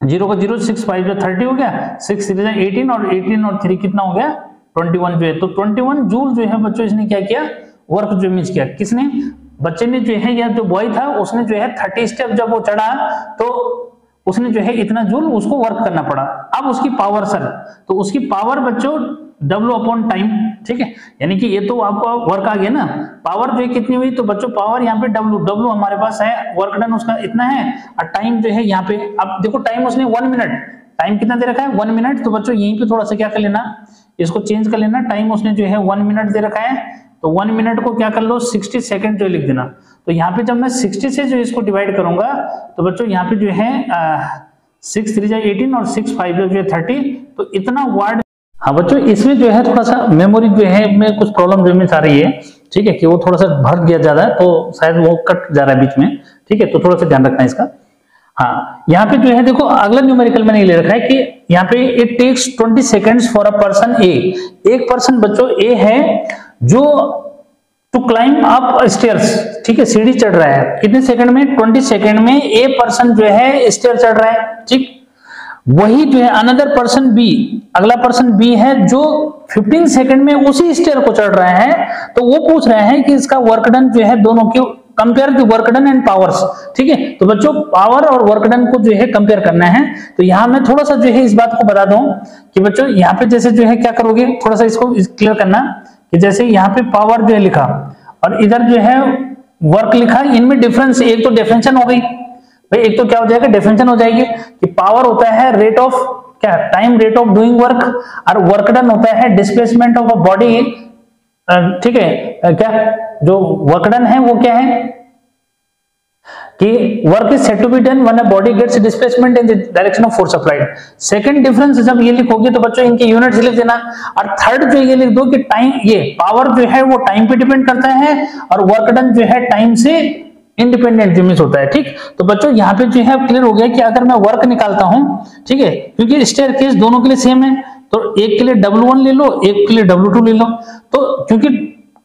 0 का 0 6 5 जो 30 हो गया, 6 3 18 और 18 और 3 कितना हो गया 21 जो है, तो 21 जूल जो है बच्चों इसने क्या किया वर्क जो मिस किया। किसने, बच्चे ने जो है या जो बॉय था उसने जो है 30 स्टेप जब वो चढ़ा तो उसने जो है इतना जूल उसको वर्क करना पड़ा। अब उसकी पावर सर, तो उसकी पावर बच्चों W अपॉन टाइम, ठीक है, यानी कि ये तो आपका वर्क आ गया ना, पावर जो है कितनी हुई, तो बच्चों पावर यहाँ पे W हमारे पास है, वर्क डन उसका इतना है, और टाइम जो है यहाँ पे, अब देखो टाइम उसने 1 मिनट, टाइम कितना दे रखा है 1 मिनट, तो बच्चों यहीं पे थोड़ा सा क्या कर लेना, इसको चेंज कर लेना, टाइम उसने जो है 1 मिनट दे रखा है, तो 1 मिनट को क्या कर लो 60 सेकंड जो लिख देना। तो यहाँ पे जब मैं 60 से जो इसको डिवाइड करूंगा तो बच्चों यहाँ पे जो है 6 3 18 और 6 5 जो है 30, तो इतना वर्ड। हाँ बच्चों इसमें जो है थोड़ा सा मेमोरी जो है में कुछ प्रॉब्लम जो में आ रही है, ठीक है, कि वो थोड़ा सा भर गया ज्यादा है, तो शायद वो कट जा रहा है बीच में, ठीक है, तो थोड़ा सा ध्यान रखना इसका। हाँ यहाँ पे जो है देखो अगला न्यूमेरिकल मैंने ले रखा है कि यहाँ पे it takes 20 seconds for a person A, एक पर्सन बच्चों ए है जो टू क्लाइंब अप स्टेयर्स, ठीक है, सीढ़ी चढ़ रहा है, कितने सेकंड में 20 सेकंड में ए पर्सन जो है स्टेयर चढ़ रहा है, ठीक। वही जो है अनदर पर्सन बी, अगला पर्सन बी है जो 15 सेकंड में उसी स्टेयर को चढ़ रहा है, तो वो पूछ रहे हैं कि इसका वर्क डन जो है दोनों की compare the work done and powers, ठीक है, तो बच्चों पावर और वर्क डन को जो है कंपेयर करना है। तो यहाँ मैं थोड़ा सा जो है इस बात को बता दूं कि बच्चों यहाँ पे जैसे जो है क्या करोगे, थोड़ा सा इसको क्लियर करना कि जैसे यहाँ पे पावर जो है लिखा और इधर जो है वर्क लिखा, इनमें डिफरेंस, एक तो डेफिनेशन हो गई भाई, एक तो क्या हो जाएगा डेफिनेशन हो जाएगी कि पावर होता है रेट ऑफ क्या time rate of doing work, और वर्क डन होता है डिस्प्लेसमेंट ऑफ अ बॉडी, ठीक है, क्या जो वर्क डन है वो क्या है कि work is said to be done when a body gets displacement in the direction of force applied. Second difference जब ये लिखोगे तो बच्चों इनके यूनिट्स लिख देना, और थर्ड जो ये लिख दो कि टाइम, ये पावर जो है वो टाइम पे डिपेंड करता है और वर्क डन जो है टाइम से इंडिपेंडेंट जिमिस होता है, ठीक। तो बच्चों यहाँ पे जो है क्लियर हो गया कि अगर मैं वर्क निकालता हूं, ठीक है, क्योंकि स्टेयरकेस दोनों के लिए सेम है, तो एक के लिए W1 ले लो, एक के लिए W2 ले लो, तो क्योंकि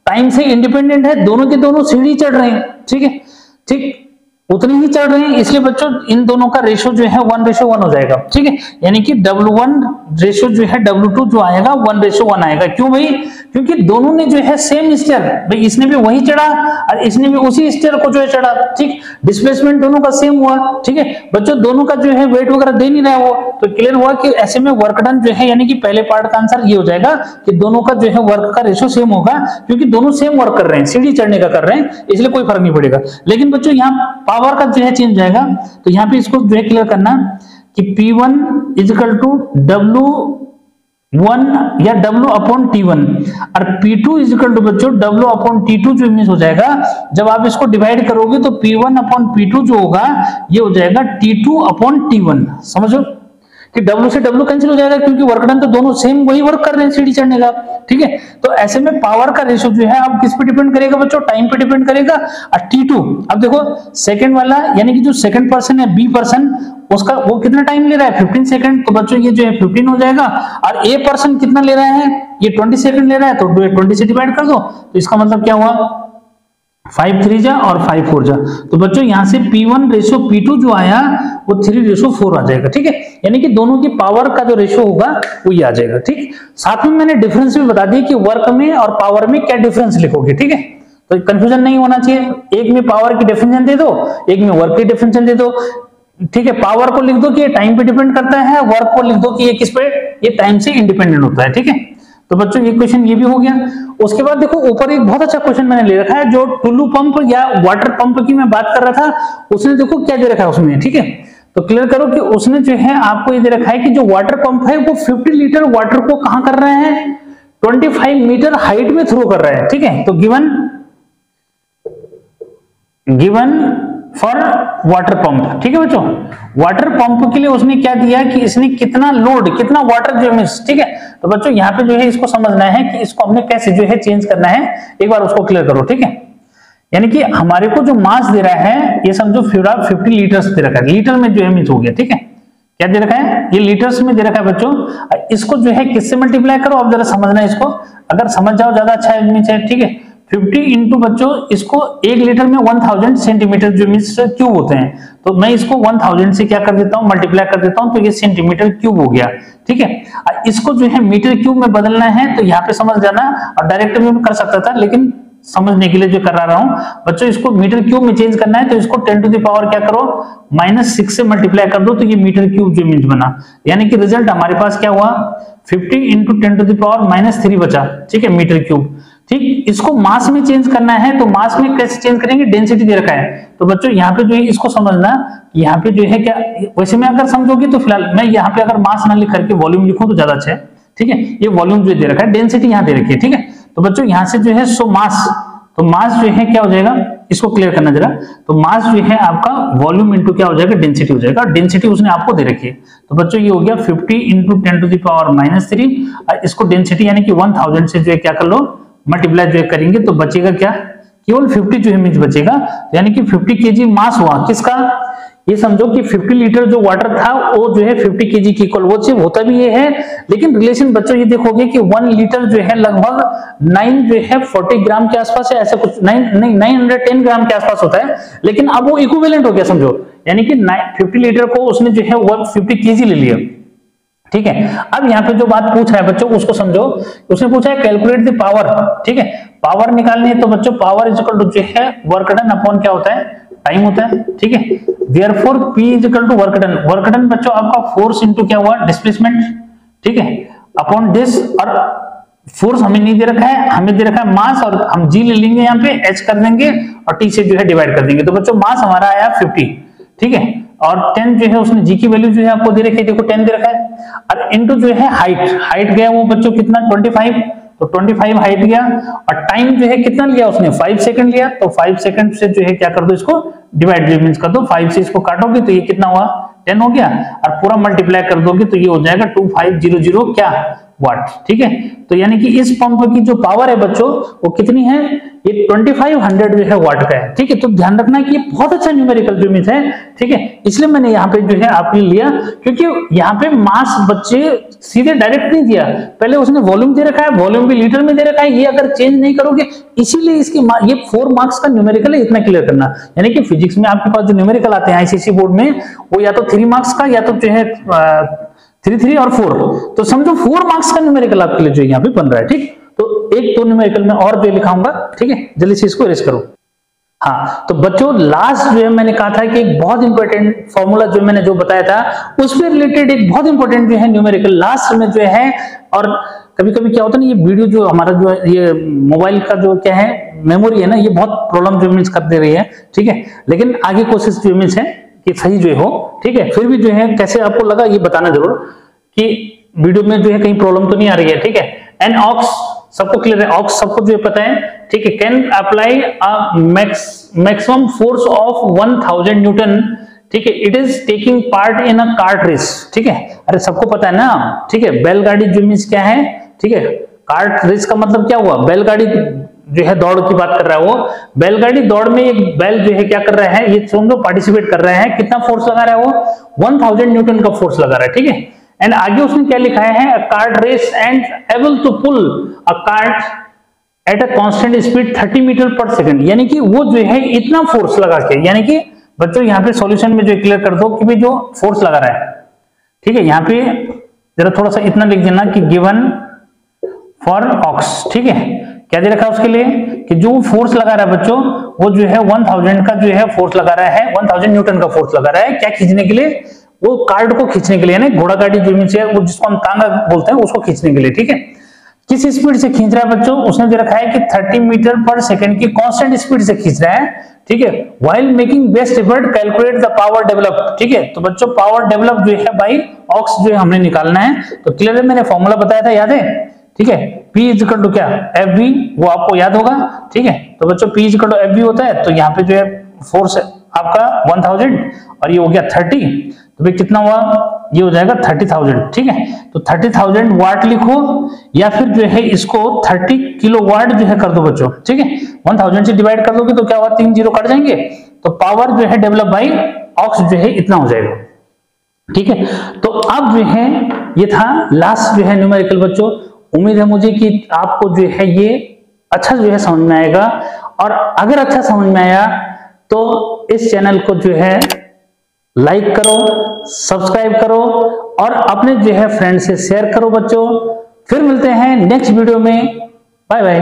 टाइम से इंडिपेंडेंट है, दोनों के दोनों सीढ़ी चढ़ रहे हैं, ठीक है, ठीक उतनी ही चढ़ रहे हैं, इसलिए बच्चों इन दोनों का रेशो जो है 1:1 हो जाएगा, ठीक है, यानी कि W1 रेशो जो है W2 जो आएगा 1:1 आएगा। क्यों भाई, क्योंकि दोनों ने जो है सेम स्टेयर, भाई इसने भी वही चढ़ा और इसने भी उसी स्टेयर को जो है चढ़ा, ठीक, डिस्प्लेसमेंट दोनों का सेम हुआ, ठीक है बच्चों, दोनों का जो है वेट वगैरह दे नहीं रहा है वो, तो क्लियर हुआ कि ऐसे में वर्क डन जो है, यानी कि पहले पार्ट का आंसर ये हो जाएगा कि दोनों का जो है वर्क का रेशो सेम होगा, क्योंकि दोनों सेम वर्क कर रहे हैं, सीढ़ी चढ़ने का कर रहे हैं, इसलिए कोई फर्क नहीं पड़ेगा। लेकिन बच्चों यहाँ पावर का जो है चेंज जाएगा, तो यहाँ पे इसको जो है क्लियर करना कि P1 इक्वल टू W1 या W अपॉन T1, और P2 इक्वल टू बच्चों W अपॉन T2 जो मिस हो जाएगा, जब आप इसको डिवाइड करोगे तो P1 अपॉन P2 जो होगा ये हो जाएगा T2 अपॉन T1। समझो कि W से W कैंसिल हो जाएगा, क्योंकि वर्क डन तो दोनों सेम वही वर्क कर रहे हैं सीढ़ी चढ़ने का, ठीक है। तो ऐसे में पावर का रेशो जो है अब किस पे डिपेंड करेगा बच्चों, टाइम पे डिपेंड करेगा। और T2 अब देखो सेकंड वाला, यानी कि जो सेकंड पर्सन है B पर्सन, उसका वो कितना टाइम ले रहा है 15 सेकंड, तो बच्चों ये जो है 15 हो जाएगा, और A पर्सन कितना ले रहा है, ये 20 सेकंड ले रहा है, तो 20 से डिवाइड कर दो, तो इसका मतलब क्या हुआ 5 3 जा और 5 4 जा, तो बच्चों यहाँ से P1 रेशो P2 जो आया वो 3:4 आ जाएगा, ठीक है, यानी कि दोनों की पावर का जो रेशो होगा वो ये आ जाएगा, ठीक। साथ में मैंने डिफरेंस भी बता दिया कि वर्क में और पावर में क्या डिफरेंस लिखोगे, ठीक है, तो कंफ्यूजन नहीं होना चाहिए, एक में पावर की डेफिनेशन दे दो, एक में वर्क की डेफिनेशन दे दो, ठीक है, पावर को लिख दो कि ये टाइम पे डिपेंड करता है, वर्क को लिख दो कि ये किस पे, ये टाइम से इंडिपेंडेंट होता है। ठीक है, तो बच्चों ये क्वेश्चन ये भी हो गया। उसके बाद देखो ऊपर एक बहुत अच्छा क्वेश्चन मैंने ले रखा है, जो टुल्लू पंप या वाटर पंप की मैं बात कर रहा था, उसने देखो क्या दे रखा है उसमें। ठीक है, तो क्लियर करो कि उसने जो है आपको ये दे रखा है कि जो वाटर पंप है वो 50 लीटर वाटर को कहां कर रहे हैं, 25 मीटर हाइट में थ्रो कर रहा है। ठीक है, तो गिवन फॉर वाटर पंप। ठीक है बच्चों, वाटर पंप के लिए उसने क्या दिया कि इसने कितना लोड, कितना वाटर जो है, ठीक है। तो बच्चों यहाँ पे जो है इसको समझना है कि इसको हमने कैसे जो है चेंज करना है, एक बार उसको क्लियर करो। ठीक है, यानी कि हमारे को जो मास दे रहा है ये समझो 50 लीटर्स दे रखा है, लीटर में जो है मीन्स हो गया। ठीक है, क्या दे रखा है, ये लीटर्स में दे रखा है बच्चों। इसको जो है किससे मल्टीप्लाई करो, अब जरा समझना है इसको, अगर समझ जाओ ज्यादा अच्छा है। ठीक है, 50 इंटू बच्चों इसको 1 लीटर में 1000 सेंटीमीटर जो मीन्स क्यूब होते हैं, तो मैं इसको 1000 से क्या कर देता हूं, मल्टीप्लाई कर देता हूं, तो ये सेंटीमीटर क्यूब हो गया। ठीक है, इसको जो है मीटर क्यूब में बदलना है, तो यहाँ पे समझ जाना, और डायरेक्ट में कर सकता था लेकिन समझने के लिए जो कर रहा हूं बच्चों, इसको मीटर क्यूब में चेंज करना है, तो इसको 10 टू द पावर क्या करो, -6 से मल्टीप्लाई कर दो, तो ये मीटर क्यूब जो मीन्स बना। यानी कि रिजल्ट हमारे पास क्या हुआ, 50 इंटू 10 टू द पावर -3 बचा। ठीक है, मीटर क्यूब। ठीक, इसको मास में चेंज करना है, तो मास में कैसे चेंज करेंगे, डेंसिटी दे रखा है, तो बच्चों यहाँ पे जो है इसको समझना, यहाँ पे जो है क्या, वैसे में अगर समझोगे तो फिलहाल मैं यहाँ पे अगर मास ना लिख करके वॉल्यूम लिखूं तो ज्यादा अच्छा है। ठीक है, ये वॉल्यूम जो दे रखा है, डेंसिटी यहाँ दे रखी है। ठीक है, तो बच्चों यहाँ से जो है सो मास, तो मास जो है क्या हो जाएगा, इसको क्लियर करना जरा, तो मास जो है आपका वॉल्यूम इंटू क्या हो जाएगा, डेंसिटी हो जाएगा। डेंसिटी उसने आपको दे रखी है, तो बच्चों ये हो गया 50 इंटू 10 टू द पावर -3, इसको डेंसिटी यानी कि 1000 से जो है क्या कर लो, मल्टीप्लाई जो है करेंगे, तो बचेगा क्या, केवल 50 जो है मीन्स बचेगा, यानी कि 50 केजी मास हुआ किसका, ये समझो कि 50 लीटर जो वाटर था वो जो है 50 केजी की इक्वल, वो चीज होता भी ये है, लेकिन रिलेशन बच्चों ये देखोगे कि 1 लीटर जो है लगभग 9 जो है 40 ग्राम के आसपास है, ऐसा कुछ 910 ग्राम के आसपास होता है, लेकिन अब वो इक्विवेलेंट हो गया समझो, यानी कि 50 लीटर को उसने जो है 150 केजी ले लिया। ठीक है, अब यहाँ पे जो बात पूछा है बच्चों उसको समझो, उसने पूछा है कैलकुलेट द पावर। ठीक है, पावर निकालनी है, तो बच्चों पावर इज इक्वल टू जो है वर्क डन अपॉन क्या होता है, टाइम होता है। ठीक है, therefore P is equal to work done, work done बच्चों आपका फोर्स इनटू क्या हुआ, डिस्प्लेसमेंट। ठीक है, अपॉन दिस, और फोर्स हमें नहीं दे रखा है, हमें दे रखा है मास, और हम G ले लेंगे यहाँ पे, H कर देंगे और T से जो है डिवाइड कर देंगे, तो बच्चों मास हमारा आया 50। ठीक है, और 10 जो है उसने G की वैल्यू जो है आपको दे रखी है, देखो 10 दे रखा है, और इनटू जो है हाइट गया वो बच्चों कितना 25, तो 25 हाइट गया, और टाइम जो है कितना लिया उसने 5 सेकंड लिया, तो 5 सेकंड से जो है क्या कर दो, इसको डिवाइड मींस कर दो, 5 से इसको काटोगे तो ये कितना हुआ 10 हो गया, और पूरा मल्टीप्लाई कर दोगे तो ये हो जाएगा 2500 क्या वाट। ठीक है, तो यानी कि इस पंप की जो पावर है बच्चों वो कितनी है, ये 2500 जो है वाट का है। ठीक है, तो ध्यान रखना कि ये बहुत अच्छा न्यूमेरिकल जो मीन्स है। ठीक है, इसलिए मैंने यहाँ पे जो है आपके लिए लिया, क्योंकि यहाँ पे मास बच्चे सीधे डायरेक्ट नहीं दिया, पहले उसने वॉल्यूम दे रखा है, वॉल्यूम भी लीटर में दे रखा है, ये अगर चेंज नहीं करोगे, इसीलिए इसकी ये 4 मार्क्स का न्यूमेरिकल है, इतना क्लियर करना। यानी कि फिजिक्स में आपके पास जो न्यूमेरिकल आते हैं आईसीएसई बोर्ड में, वो या तो 3 मार्क्स का या तो जो है 3 और 4, तो समझो 4 मार्क्स का न्यूमेरिकल आपके लिए जो यहाँ पे बन रहा है। ठीक, तो एक तो न्यूमेरिकल में और जो लिखाऊंगा। ठीक है, जल्दी से इसको इरेज करो। हाँ, तो बच्चों लास्ट जो है मैंने कहा था कि एक बहुत इंपॉर्टेंट फॉर्मूला जो मैंने जो बताया था उससे रिलेटेड एक बहुत इंपॉर्टेंट जो है न्यूमेरिकल लास्ट में जो है, और कभी कभी क्या होता है ना, ये वीडियो जो हमारा जो है ये मोबाइल का जो क्या है मेमोरी है ना, ये बहुत प्रॉब्लम जो मीन्स कर दे रही है। ठीक है, लेकिन आगे कोशिश जो मीन्स है कि सही जो हो। ठीक है, फिर भी जो है कैसे आपको लगा ये बताना जरूर कि वीडियो में जो है कहीं प्रॉब्लम तो नहीं आ रही है। ठीक है, एन ऑक्स सबको क्लियर है, ऑक्स सबको जो है पता है। ठीक है, can apply a maximum force of 1000 newton. ठीक है, it is taking part in a cart race. ठीक है, अरे सबको पता है ना। ठीक है, बैलगाड़ी जो मीन्स क्या है, ठीक है, कार्ट रेस का मतलब क्या हुआ, बैलगाड़ी जो है दौड़ की बात कर रहा है वो, बैलगाड़ी दौड़ में एक बैल जो है क्या कर रहा है, ये समझो पार्टिसिपेट कर रहा है, कितना फोर्स लगा रहा है वो 1000 न्यूटन का फोर्स लगा रहा है। ठीक है, एंड आगे उसने क्या लिखा है, a cart race and able to pull a cart at a constant speed 30 metre per second, यानी कि वो जो है इतना फोर्स लगा के, यानी कि बच्चों यहाँ पे सॉल्यूशन में जो क्लियर कर दो कि भाई जो फोर्स लगा रहा है। ठीक है, यहाँ पे जरा थोड़ा सा इतना लिख देना कि गिवन फॉर ऑक्स। ठीक है, क्या दे रखा है उसके लिए कि जो फोर्स लगा रहा है बच्चों वो जो है 1000 का जो है फोर्स लगा रहा है, 1000 न्यूटन का फोर्स लगा रहा है, क्या खींचने के लिए, वो कार्ड को खींचने के लिए, ना घोड़ा गाड़ी जो वो जिसको हम तांगा बोलते हैं उसको खींचने के लिए, ठीक है। किस स्पीड से खींच रहा है बच्चों, उसने दे रखा है कि 30 मीटर पर सेकंड की कांस्टेंट स्पीड से खींच रहा है, ठीक है। While making best effort calculate the power develop, ठीक है। तो बच्चों पावर डेवलप जो है बाई ऑक्स जो है हमने निकालना है, तो क्लियर है, मैंने फॉर्मूला बताया था, याद है, ठीक है। P इक्वल टू क्या, FV, वो आपको याद होगा, ठीक है। तो बच्चों P इक्वल टू FV होता है, तो यहाँ पे जो है फोर्स आपका 1000 और ये हो गया 30, तो भाई कितना हुआ, ये हो जाएगा 30,000, ठीक है। तो 30,000 वाट लिखो या फिर जो है इसको 30 किलोवाट जो है कर दो बच्चों, ठीक है। 1000 से डिवाइड कर दोगे तो क्या हुआ, 3 जीरो कट जाएंगे, तो पावर जो है डेवलप बाई ऑक्स जो है इतना हो जाएगा, ठीक है। तो अब जो है ये था लास्ट जो है न्यूमेरिकल बच्चों। उम्मीद है मुझे कि आपको जो है ये अच्छा जो है समझ में आएगा, और अगर अच्छा समझ में आया तो इस चैनल को जो है लाइक करो, सब्सक्राइब करो और अपने जो है फ्रेंड से शेयर करो बच्चों। फिर मिलते हैं नेक्स्ट वीडियो में, बाय बाय।